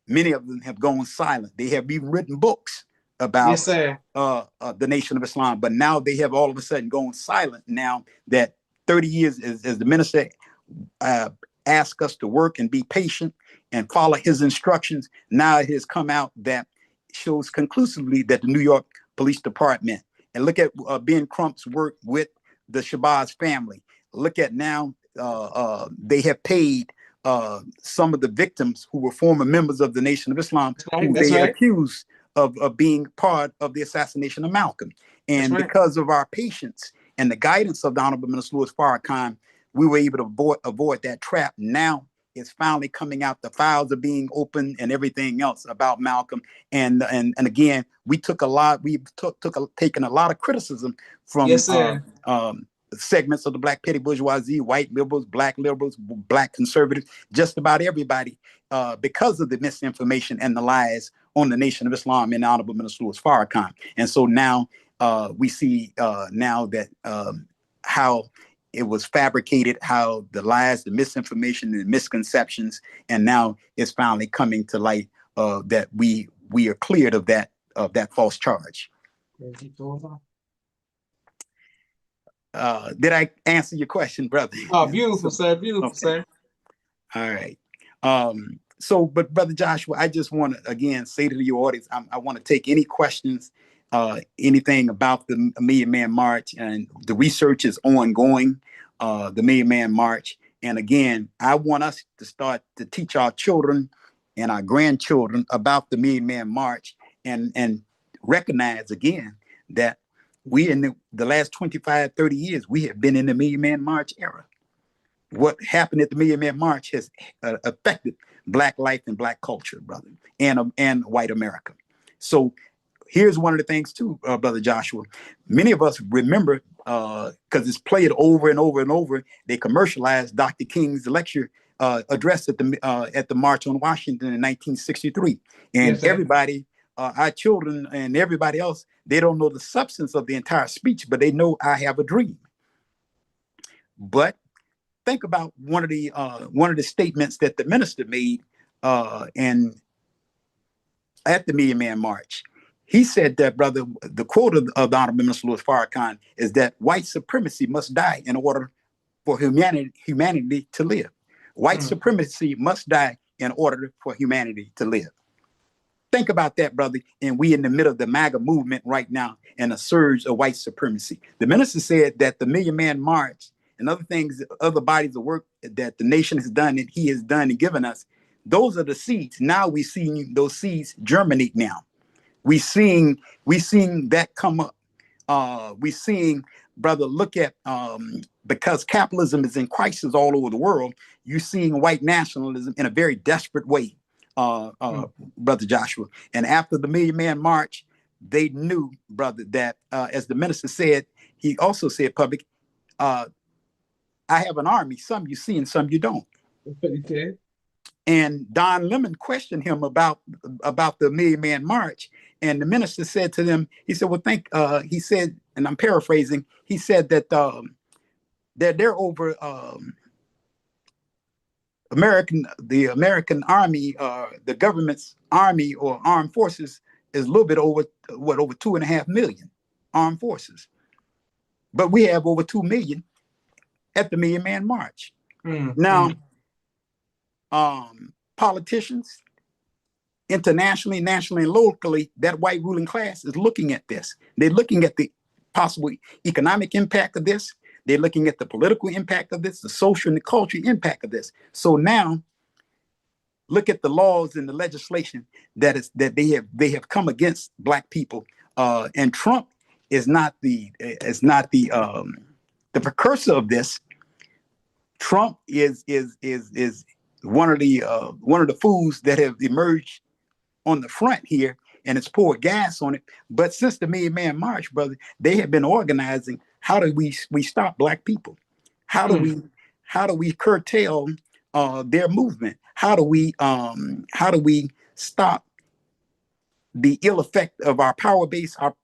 many of them have gone silent. They have even written books about the Nation of Islam, but now they have all of a sudden gone silent now that 30 years, as the minister asked us to work and be patient and follow his instructions. Now it has come out that shows conclusively that the New York Police Department, and look at Ben Crump's work with the Shabbazz family. Look at now, they have paid some of the victims who were former members of the Nation of Islam, who they accused of being part of the assassination of Malcolm. And because of our patience and the guidance of the Honorable Minister Louis Farrakhan, we were able to avoid that trap. Now it's finally coming out. The files are being opened and everything else about Malcolm. And again, we took taken a lot of criticism from segments of the black petty bourgeoisie, white liberals, black conservatives, just about everybody, because of the misinformation and the lies on the Nation of Islam and the Honorable Minister Louis Farrakhan. And so now we see now that how it was fabricated, how the lies, the misinformation, and misconceptions, and now it's finally coming to light that we are cleared of that false charge. Did I answer your question, brother? Oh, beautiful, sir. Beautiful, sir. All right. So, but Brother Joshua, I just want to again say to your audience, I want to take any questions, anything about the Million Man March, and the research is ongoing. The Million Man March, and again, I want us to start to teach our children and our grandchildren about the Million Man March, and recognize again that we in the last 25, 30 years, we have been in the Million Man March era. What happened at the Million Man March has affected Black life and Black culture, brother, and white America. So here's one of the things too, Brother Joshua. Many of us remember, because it's played over and over and over, they commercialized Dr. King's lecture address at the March on Washington in 1963. And everybody, our children and everybody else, they don't know the substance of the entire speech, but they know I have a dream. But think about one of the statements that the minister made and at the Million Man March. He said that, brother, the quote of the Honorable Minister Louis Farrakhan is that white supremacy must die in order for humanity to live. White supremacy must die in order for humanity to live. Think about that, brother. And we in the middle of the MAGA movement right now and a surge of white supremacy. The minister said that the Million Man March and other things, other bodies of work that the nation has done and he has done and given us, those are the seeds. Now we see those seeds germinate now. We seeing that come up. We seeing, brother, look at because capitalism is in crisis all over the world, you're seeing white nationalism in a very desperate way, brother Joshua. And after the Million Man March, they knew, brother, that as the minister said, he also said public, I have an army, some you see and some you don't. Okay. And Don Lemon questioned him about the Million Man March. And the minister said to them, he said, well, he said, and I'm paraphrasing, he said that they're over the American army, the government's army or armed forces is a little bit over 2.5 million armed forces. But we have over 2 million at the Million Man March. Now, politicians, internationally, nationally, and locally, that white ruling class is looking at this. They're looking at the possible economic impact of this. They're looking at the political impact of this, the social and the cultural impact of this. So now, look at the laws and the legislation that they have come against Black people. And Trump is not the precursor of this. Trump is one of the fools that have emerged on the front here, and it's poured gas on it. But since the Million Man March, brother, they have been organizing. How do we stop Black people? How do we curtail their movement? How do we stop the ill effect of our power base, our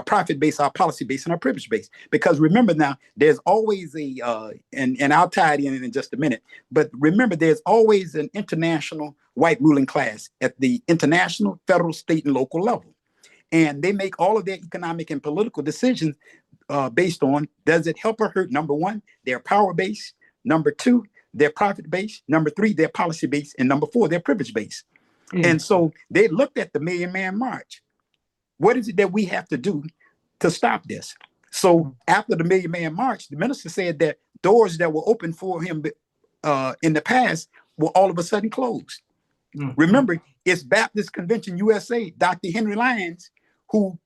profit base, our policy base, and our privilege base? Because remember now, there's always and I'll tie it in just a minute, but remember there's always an international white ruling class at the international, federal, state, and local level. And they make all of their economic and political decisions based on, does it help or hurt, number one, their power base, number two, their profit base, number three, their policy base, and number four, their privilege base. And so they looked at the Million Man March. What is it that we have to do to stop this? So after the Million Man March, the minister said that doors that were open for him in the past were all of a sudden closed. Remember, it's Baptist Convention USA, Dr. Henry Lyons, who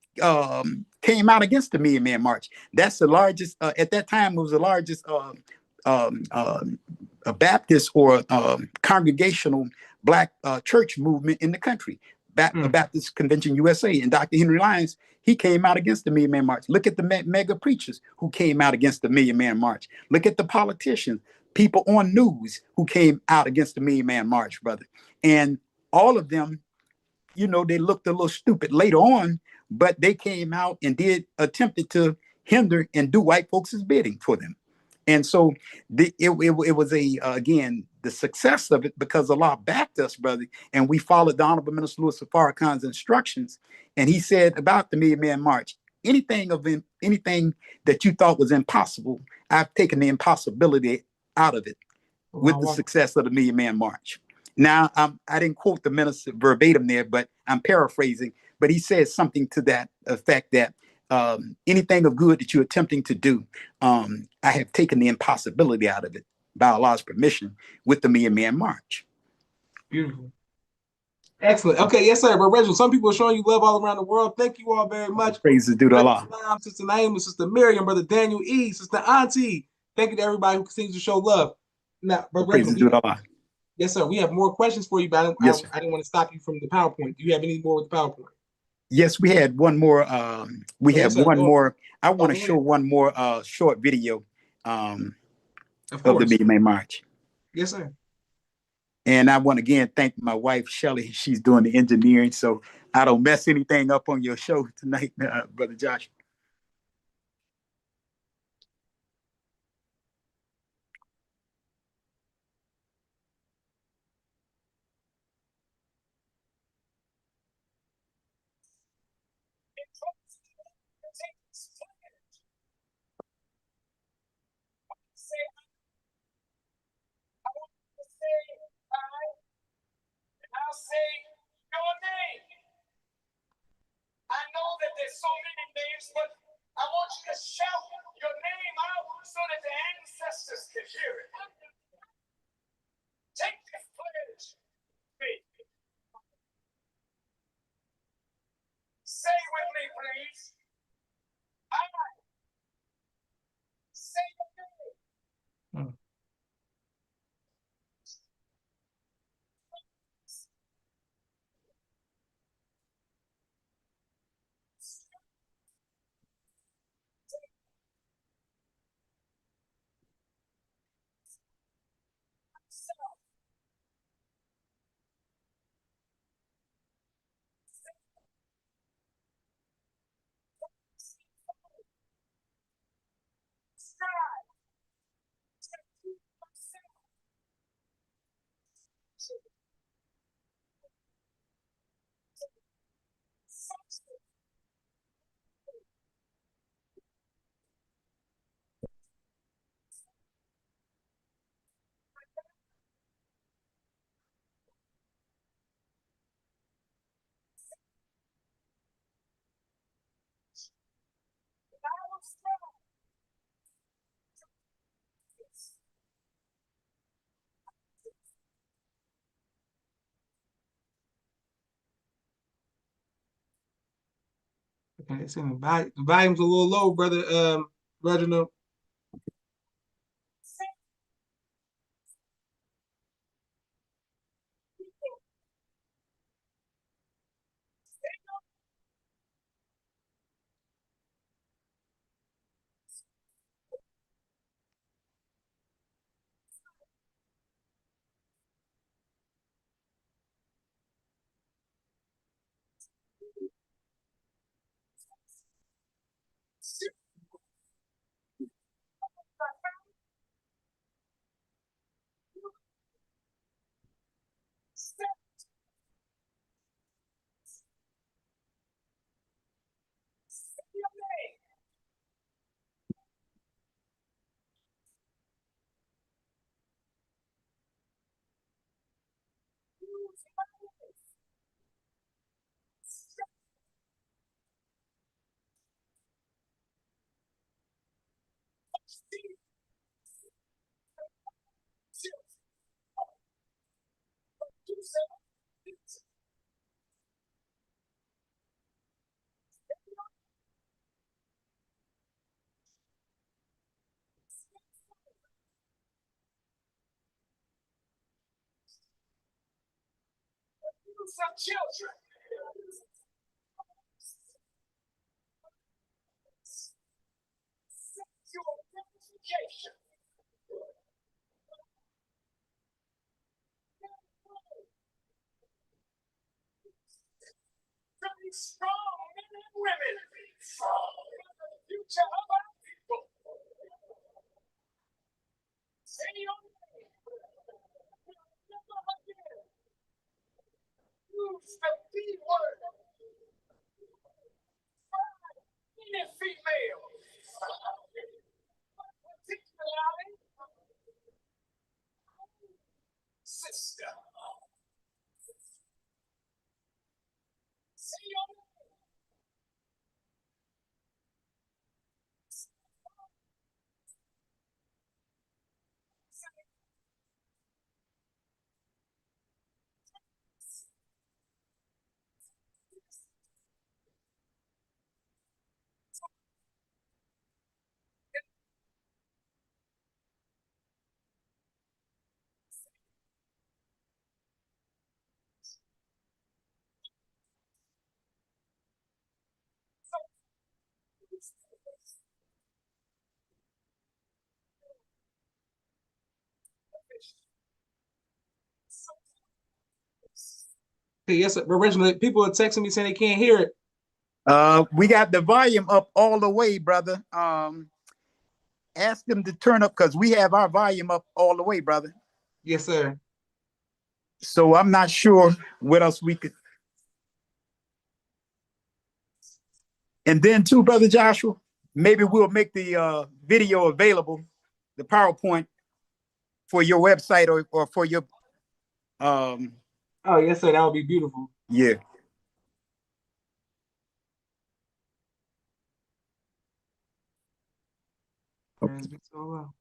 came out against the Million Man March. That's the largest, at that time, it was the largest Baptist or congregational Black church movement in the country, Baptist Convention USA. And Dr. Henry Lyons, he came out against the Million Man March. Look at the mega preachers who came out against the Million Man March. Look at the politicians, people on news who came out against the Million Man March, brother. And all of them, you know, they looked a little stupid later on, but they came out and attempted to hinder and do white folks' bidding for them. And so it was again, the success of it, because Allah backed us, brother, and we followed the Honorable Minister Louis Farrakhan's instructions. And he said about the Million Man March, anything that you thought was impossible, I've taken the impossibility out of it with the success of the Million Man March. Now, I didn't quote the minister verbatim there, but I'm paraphrasing. But he says something to that effect that anything of good that you're attempting to do, I have taken the impossibility out of it by Allah's permission with the Million Man March. Beautiful. Excellent. Okay, yes, sir. But Reginald, some people are showing you love all around the world. Thank you all very much. Praises due to Allah. Sister Naima, Sister Miriam, Brother Daniel E, Sister Auntie. Thank you to everybody who continues to show love. Now, Brother Praises due to Allah. Yes, sir. We have more questions for you, but I didn't want to stop you from the PowerPoint. Do you have any more with the PowerPoint? Yes, we had one more. We have one more. I want to show one more short video of the Million Man March. Yes, sir. And I want to again thank my wife, Shelly. She's doing the engineering, so I don't mess anything up on your show tonight, Brother Josh. I'll say your name. I know that there's so many names, but I want you to shout your name out so that the ancestors can hear it. Take this pledge. Say with me, please. I say your name. Okay, it's in the volume's a little low, brother. Reginald. Some children. Sexual gratification. To be strong men and women. For the future of our people. Say your name. Never again. Use the B word. Any female. Particularly sister. Say your name. Okay, yes, sir. But Reginald, people are texting me saying they can't hear it. We got the volume up all the way, brother. Ask them to turn up because we have our volume up all the way, brother. Yes, sir. So I'm not sure what else we could. And then too, Brother Joshua, maybe we'll make the video available, the PowerPoint for your website or for your Oh, yes, sir. That would be beautiful. yeah. Transmit so well.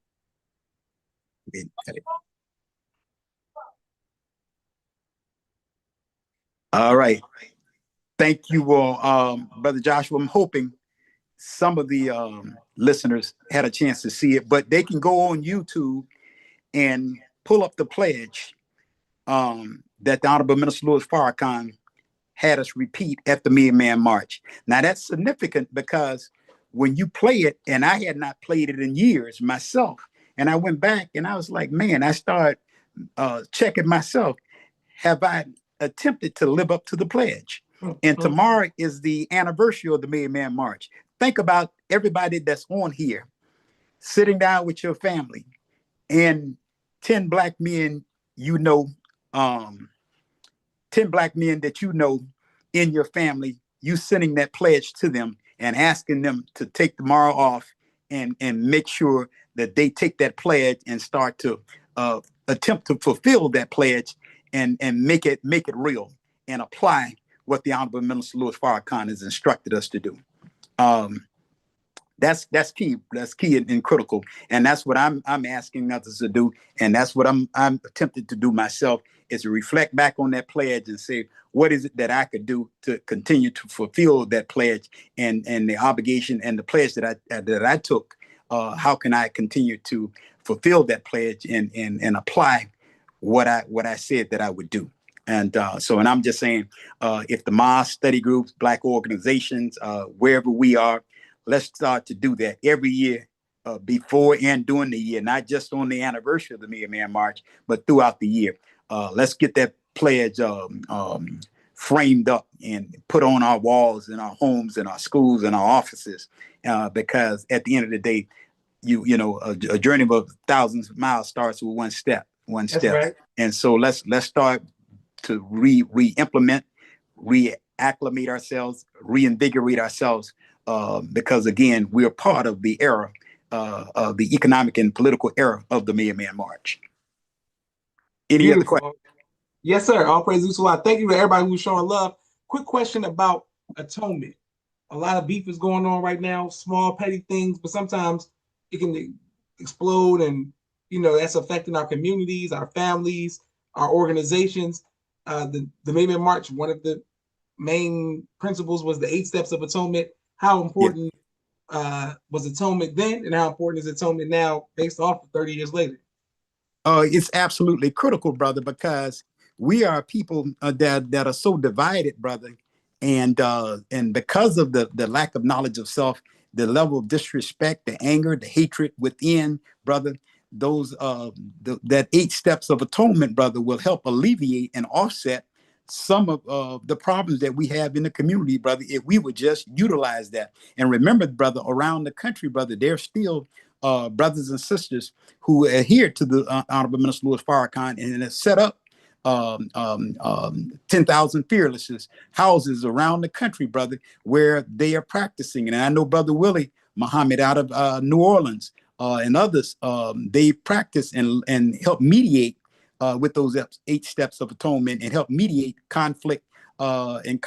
All right. Thank you all, Brother Joshua. I'm hoping some of the listeners had a chance to see it, but they can go on YouTube and pull up the pledge that the Honorable Minister Louis Farrakhan had us repeat at the Million Man March. Now that's significant because when you play it, and I had not played it in years myself, and I went back and I was like, man, I started checking myself. Have I attempted to live up to the pledge? And tomorrow is the anniversary of the Million Man March. Think about everybody that's on here, sitting down with your family, and 10 black men, you know, 10 black men that you know in your family, you sending that pledge to them and asking them to take tomorrow off and make sure that they take that pledge and start to attempt to fulfill that pledge and make it real and apply what the Honorable Minister Louis Farrakhan has instructed us to do. That's key. That's key and critical, and that's what I'm asking others to do, and that's what I'm attempting to do myself, is to reflect back on that pledge and say, what is it that I could do to continue to fulfill that pledge and the obligation and the pledge that I took. How can I continue to fulfill that pledge and apply what I said that I would do? And and I'm just saying, if the mosque study groups, black organizations, wherever we are, let's start to do that every year, before and during the year, not just on the anniversary of the Million Man March, but throughout the year. Let's get that pledge framed up and put on our walls in our homes and our schools and our offices, because at the end of the day, you know, a journey of 1,000 miles starts with one step. That's right. And so let's start to re-implement, reacclimate ourselves, reinvigorate ourselves, because again, we're part of the era, of the economic and political era of the Million Man March. Any other questions? Yes, sir. All praise to Allah. Thank you to everybody who's showing love. Quick question about atonement. A lot of beef is going on right now, small petty things, but sometimes it can explode, and you know that's affecting our communities, our families, our organizations. The Million March, one of the main principles was the 8 steps of atonement. How important was atonement then, and how important is atonement now, based off of 30 years later? It's absolutely critical, brother, because we are people that are so divided, brother, and because of the lack of knowledge of self, the level of disrespect, the anger, the hatred within, brother, those that 8 steps of atonement, brother, will help alleviate and offset some of the problems that we have in the community, brother, if we would just utilize that. And remember, brother, around the country, brother, there's still brothers and sisters who adhere to the Honorable Minister Louis Farrakhan and have set up 10,000 Fearlesses houses around the country, brother, where they are practicing. And I know Brother Willie Muhammad out of New Orleans and others, they practice and help mediate with those 8 steps of atonement and help mediate conflict and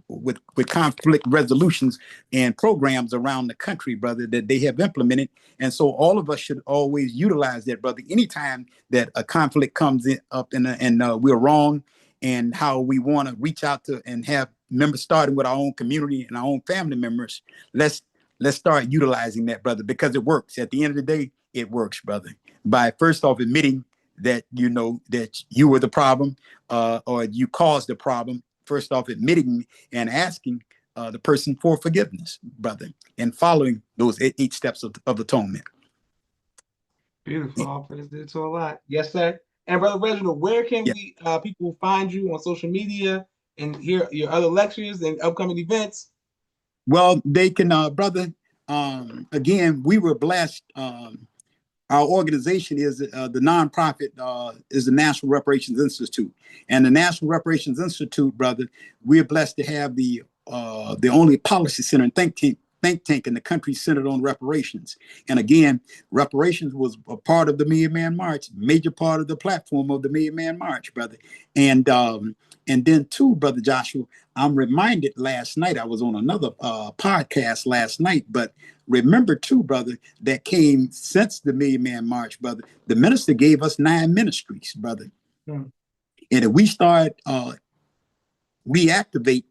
with conflict resolutions and programs around the country, brother, that they have implemented. And so all of us should always utilize that, brother. Anytime that a conflict comes up and we're wrong, and how we want to reach out to and have members, starting with our own community and our own family members, let's start utilizing that, brother, because it works. At the end of the day, it works, brother. By first off admitting that you know that you were the problem, or you caused the problem. First off, admitting and asking the person for forgiveness, brother, and following those 8 steps of atonement. Beautiful. All praise to Allah. Yes, sir. And Brother Reginald, where can we people find you on social media and hear your other lectures and upcoming events? Well, they can, brother. Again, we were blessed. Our organization is the nonprofit is the National Reparations Institute, and the National Reparations Institute, brother, we're blessed to have the the only policy center and think tank in the country centered on reparations. And again, reparations was a part of the Million Man March, major part of the platform of the Million Man March, brother. And then too, brother Joshua, I'm reminded last night, I was on another podcast last night, but remember too, brother, that came since the Million Man March, brother, the minister gave us 9 ministries, brother. And if we start reactivate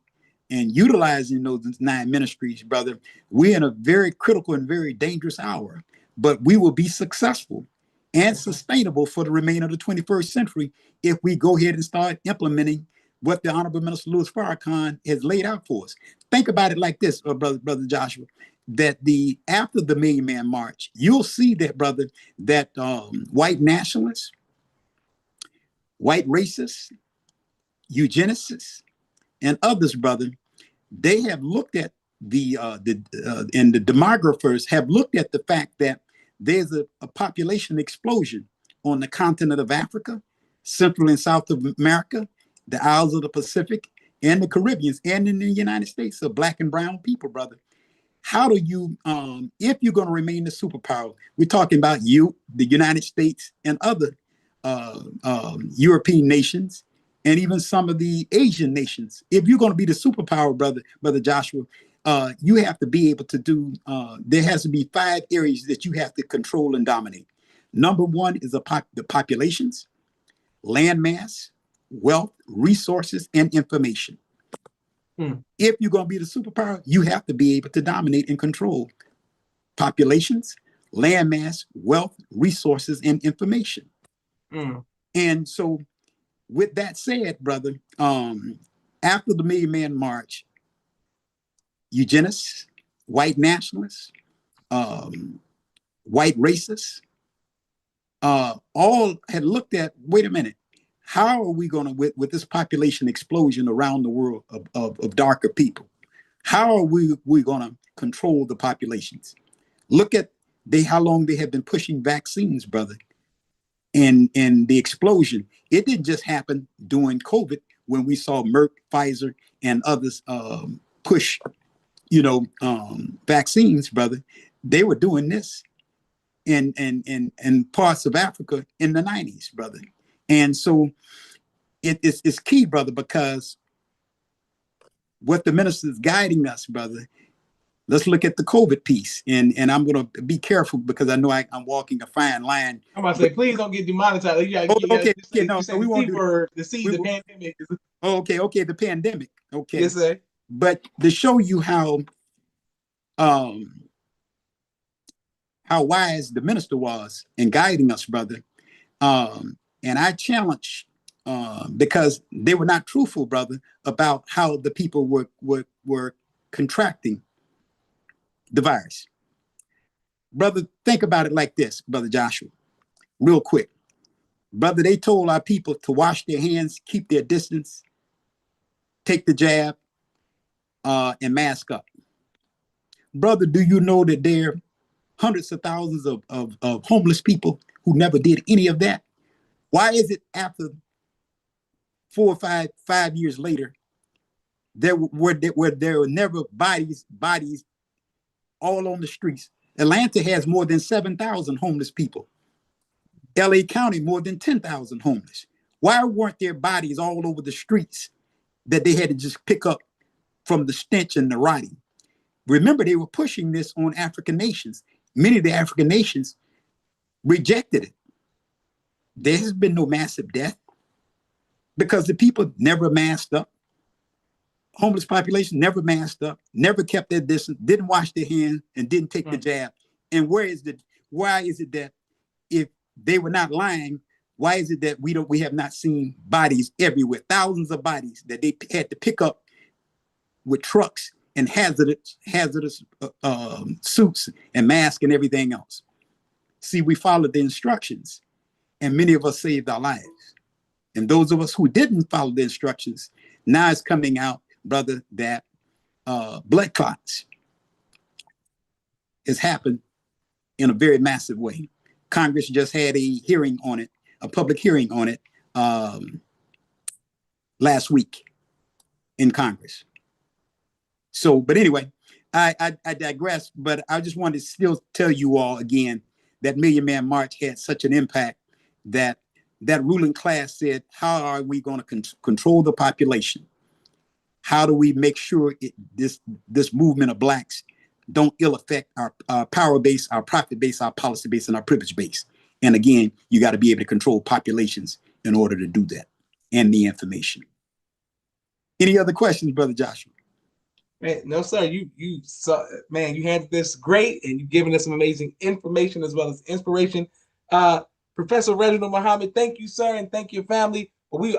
and utilizing those 9 ministries, brother, we're in a very critical and very dangerous hour, but we will be successful and sustainable for the remainder of the 21st century if we go ahead and start implementing what the Honorable Minister Louis Farrakhan has laid out for us. Think about it like this, brother Joshua, that after the Million Man March, you'll see that, brother, that white nationalists, white racists, eugenicists, and others, brother, they have looked at and the demographers have looked at the fact that there's a population explosion on the continent of Africa, Central and South of America, the Isles of the Pacific, and the Caribbean, and in the United States of Black and brown people, brother. How do you, if you're going to remain the superpower, we're talking about you, the United States, and other European nations, and even some of the Asian nations. If you're going to be the superpower, brother Joshua, you have to be able to do, there has to be 5 areas that you have to control and dominate. Number 1 is the populations, land mass, wealth, resources, and information. If you're going to be the superpower, you have to be able to dominate and control populations, land mass, wealth, resources, and information. And so with that said, brother, after the Million Man March, eugenists, white nationalists, white racists, all had looked at, wait a minute, how are we going to, with this population explosion around the world of darker people, how are we going to control the populations? Look at how long they have been pushing vaccines, brother. And the explosion, it didn't just happen during COVID when we saw Merck, Pfizer, and others push, vaccines, brother. They were doing this in parts of Africa in the 90s, brother. And so it's key, brother, because what the minister is guiding us, brother. Let's look at the COVID piece, and I'm going to be careful because I know I'm walking a fine line. I'm about to say, please don't get demonetized. Okay, no, we won't do word. The C, the pandemic. Okay, the pandemic. Okay, yes, sir. But to show you how wise the minister was in guiding us, brother, and I challenge because they were not truthful, brother, about how the people were contracting the virus. Brother, think about it like this, brother Joshua, real quick. Brother, they told our people to wash their hands, keep their distance, take the jab, and mask up. Brother, do you know that there are hundreds of thousands of homeless people who never did any of that? Why is it after 4 or 5 years later, there were never bodies all on the streets? Atlanta has more than 7,000 homeless people. LA County, more than 10,000 homeless. Why weren't there bodies all over the streets that they had to just pick up from the stench and the rotting? Remember, they were pushing this on African nations. Many of the African nations rejected it. There has been no massive death because the people never masked up. Homeless population never masked up, never kept their distance, didn't wash their hands, and didn't take the jab. And why is it that if they were not lying, why is it that we have not seen bodies everywhere, thousands of bodies that they had to pick up with trucks and hazardous suits and masks and everything else? See, we followed the instructions, and many of us saved our lives. And those of us who didn't follow the instructions, now it's coming out, brother, that blood clots has happened in a very massive way. Congress just had a hearing on it, a public hearing on it last week in Congress. So, but anyway, I digress. But I just wanted to still tell you all again that Million Man March had such an impact that that ruling class said, how are we going to control the population? How do we make sure this movement of blacks don't ill affect our power base, our profit base, our policy base, and our privilege base? And again, you got to be able to control populations in order to do that, and the information. Any other questions, Brother Joshua? Man, no, sir. You saw, man, you handled this great, and you've given us some amazing information as well as inspiration. Professor Reginald Muhammad, thank you, sir, and thank your family. But we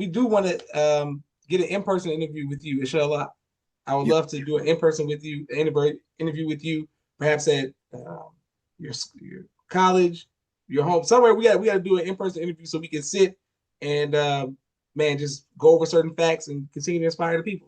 do want to get an in-person interview with you, inshallah. I would love to do an in-person with you, interview with you, perhaps at your college, your home, somewhere. We got to do an in-person interview so we can sit and man, just go over certain facts and continue to inspire the people.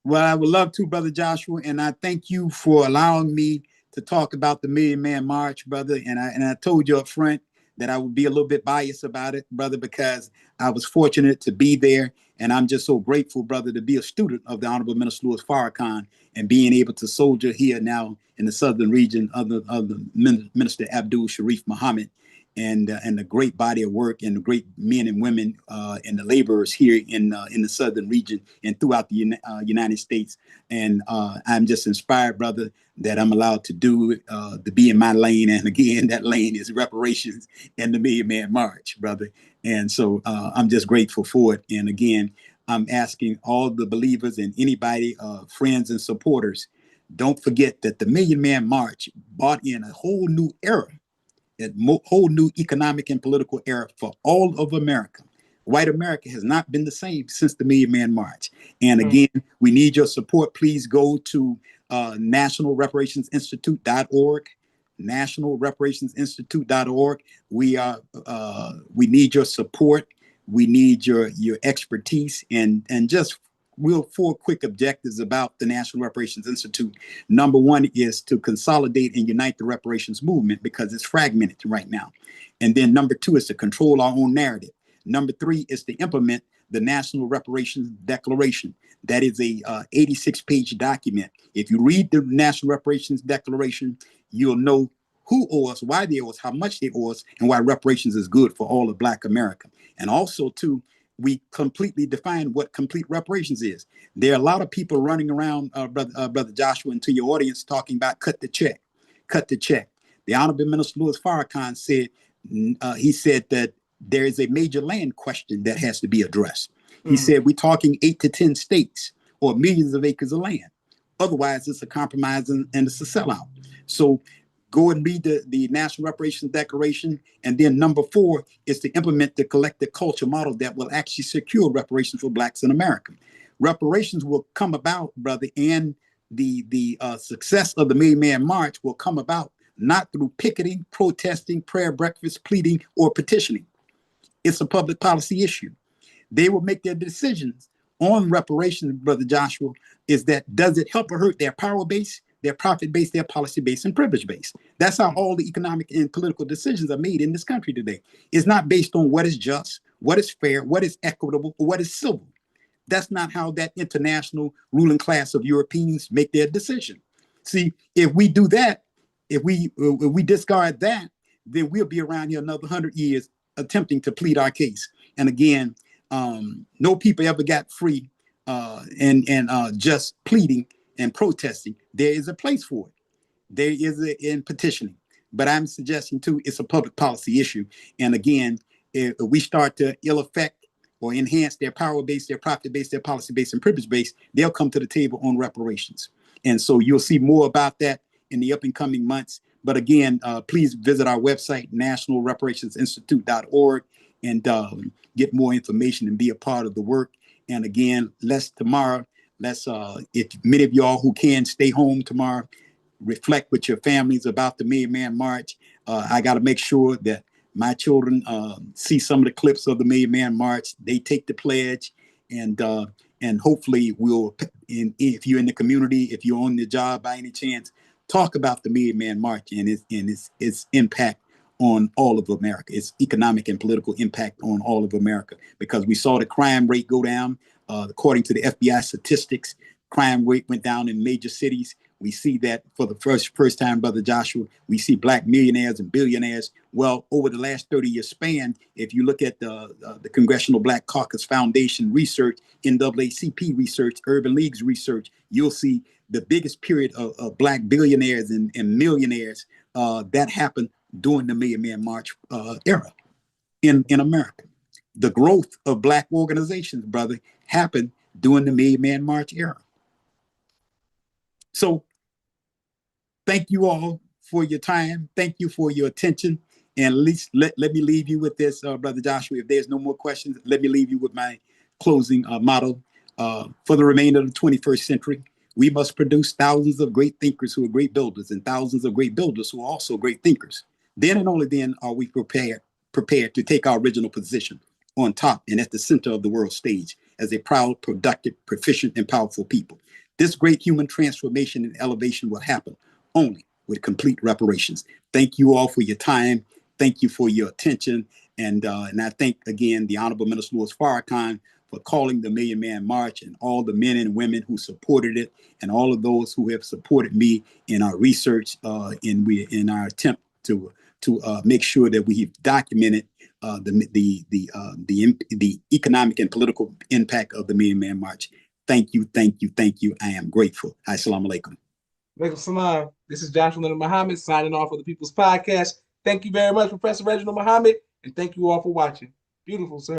Well, I would love to, Brother Joshua, and I thank you for allowing me to talk about the Million Man March, brother. And I told you up front that I would be a little bit biased about it, brother, because I was fortunate to be there. And I'm just so grateful, brother, to be a student of the Honorable Minister Louis Farrakhan and being able to soldier here now in the southern region of the Minister Abdul Sharif Muhammad, and the great body of work and the great men and women and the laborers here in the southern region and throughout the United States. And I'm just inspired, brother, that I'm allowed to do to be in my lane. And again, that lane is reparations and the Million Man March, brother. And so I'm just grateful for it. And again, I'm asking all the believers and anybody, friends and supporters, don't forget that the Million Man March brought in a whole new era, a whole new economic and political era for all of America. White America has not been the same since the Million Man March. And again, we need your support. Please go to nationalreparationsinstitute.org, nationalreparationsinstitute.org. We need your support. We need your expertise, and just four quick objectives about the National Reparations Institute. Number one is to consolidate and unite the reparations movement because it's fragmented right now. And then number two is to control our own narrative. Number three is to implement the National Reparations Declaration. That is a 86-page document. If you read the National Reparations Declaration, you'll know who owe us, why they owe us, how much they owe us, and why reparations is good for all of Black America. And also, too, we completely define what complete reparations is. There are a lot of people running around, Brother Joshua, and to your audience talking about cut the check, cut the check. The Honorable Minister Louis Farrakhan said, he said that there is a major land question that has to be addressed. He said, we're talking 8 to 10 states or millions of acres of land. Otherwise, it's a compromise and it's a sellout. So go and read the National Reparations Declaration. And then number 4 is to implement the collective culture model that will actually secure reparations for Blacks in America. Reparations will come about, brother, and the success of the Million Man March will come about not through picketing, protesting, prayer breakfast, pleading, or petitioning. It's a public policy issue. They will make their decisions on reparations, Brother Joshua, is that does it help or hurt their power base, their profit base, their policy base, and privilege base? That's how all the economic and political decisions are made in this country today. It's not based on what is just, what is fair, what is equitable, or what is civil. That's not how that international ruling class of Europeans make their decision. See, if we do that, if we discard that, then we'll be around here another 100 years attempting to plead our case. And again, no people ever got free and just pleading and protesting. There is a place for it. There is in petitioning. But I'm suggesting too, it's a public policy issue. And again, if we start to ill affect or enhance their power base, their profit base, their policy base, and privilege base, they'll come to the table on reparations. And so you'll see more about that in the up and coming months. But again, please visit our website, nationalreparationsinstitute.org, and get more information and be a part of the work. And again, if many of y'all who can stay home tomorrow, reflect with your families about the Million Man March. I got to make sure that my children see some of the clips of the Million Man March. They take the pledge, and hopefully if you're in the community, if you're on the job by any chance, talk about the Million Man March and its impact on all of America, its economic and political impact on all of America, because we saw the crime rate go down. According to the FBI statistics, crime rate went down in major cities. We see that for the first time, Brother Joshua. We see black millionaires and billionaires. Well, over the last 30-year span, if you look at the Congressional Black Caucus Foundation research, NAACP research, Urban League's research, you'll see the biggest period of black billionaires and millionaires that happened during the Million Man March era in America. The growth of black organizations, brother, happened during the Million Man March era. So thank you all for your time. Thank you for your attention. And at least let me leave you with this, Brother Joshua. If there's no more questions, let me leave you with my closing motto. For the remainder of the 21st century, we must produce thousands of great thinkers who are great builders and thousands of great builders who are also great thinkers. Then and only then are we prepared to take our original position on top and at the center of the world stage as a proud, productive, proficient, and powerful people. This great human transformation and elevation will happen only with complete reparations. Thank you all for your time. Thank you for your attention. And I thank again the Honorable Minister Louis Farrakhan for calling the Million Man March and all the men and women who supported it and all of those who have supported me in our research in our attempt to make sure that we've documented the economic and political impact of the Million Man March. Thank you, thank you, thank you. I am grateful. Assalamu alaikum. Alaikum salam. This is Joshua Muhammad signing off for the People's Podcast. Thank you very much, Professor Reginald Muhammad, and thank you all for watching. Beautiful, sir.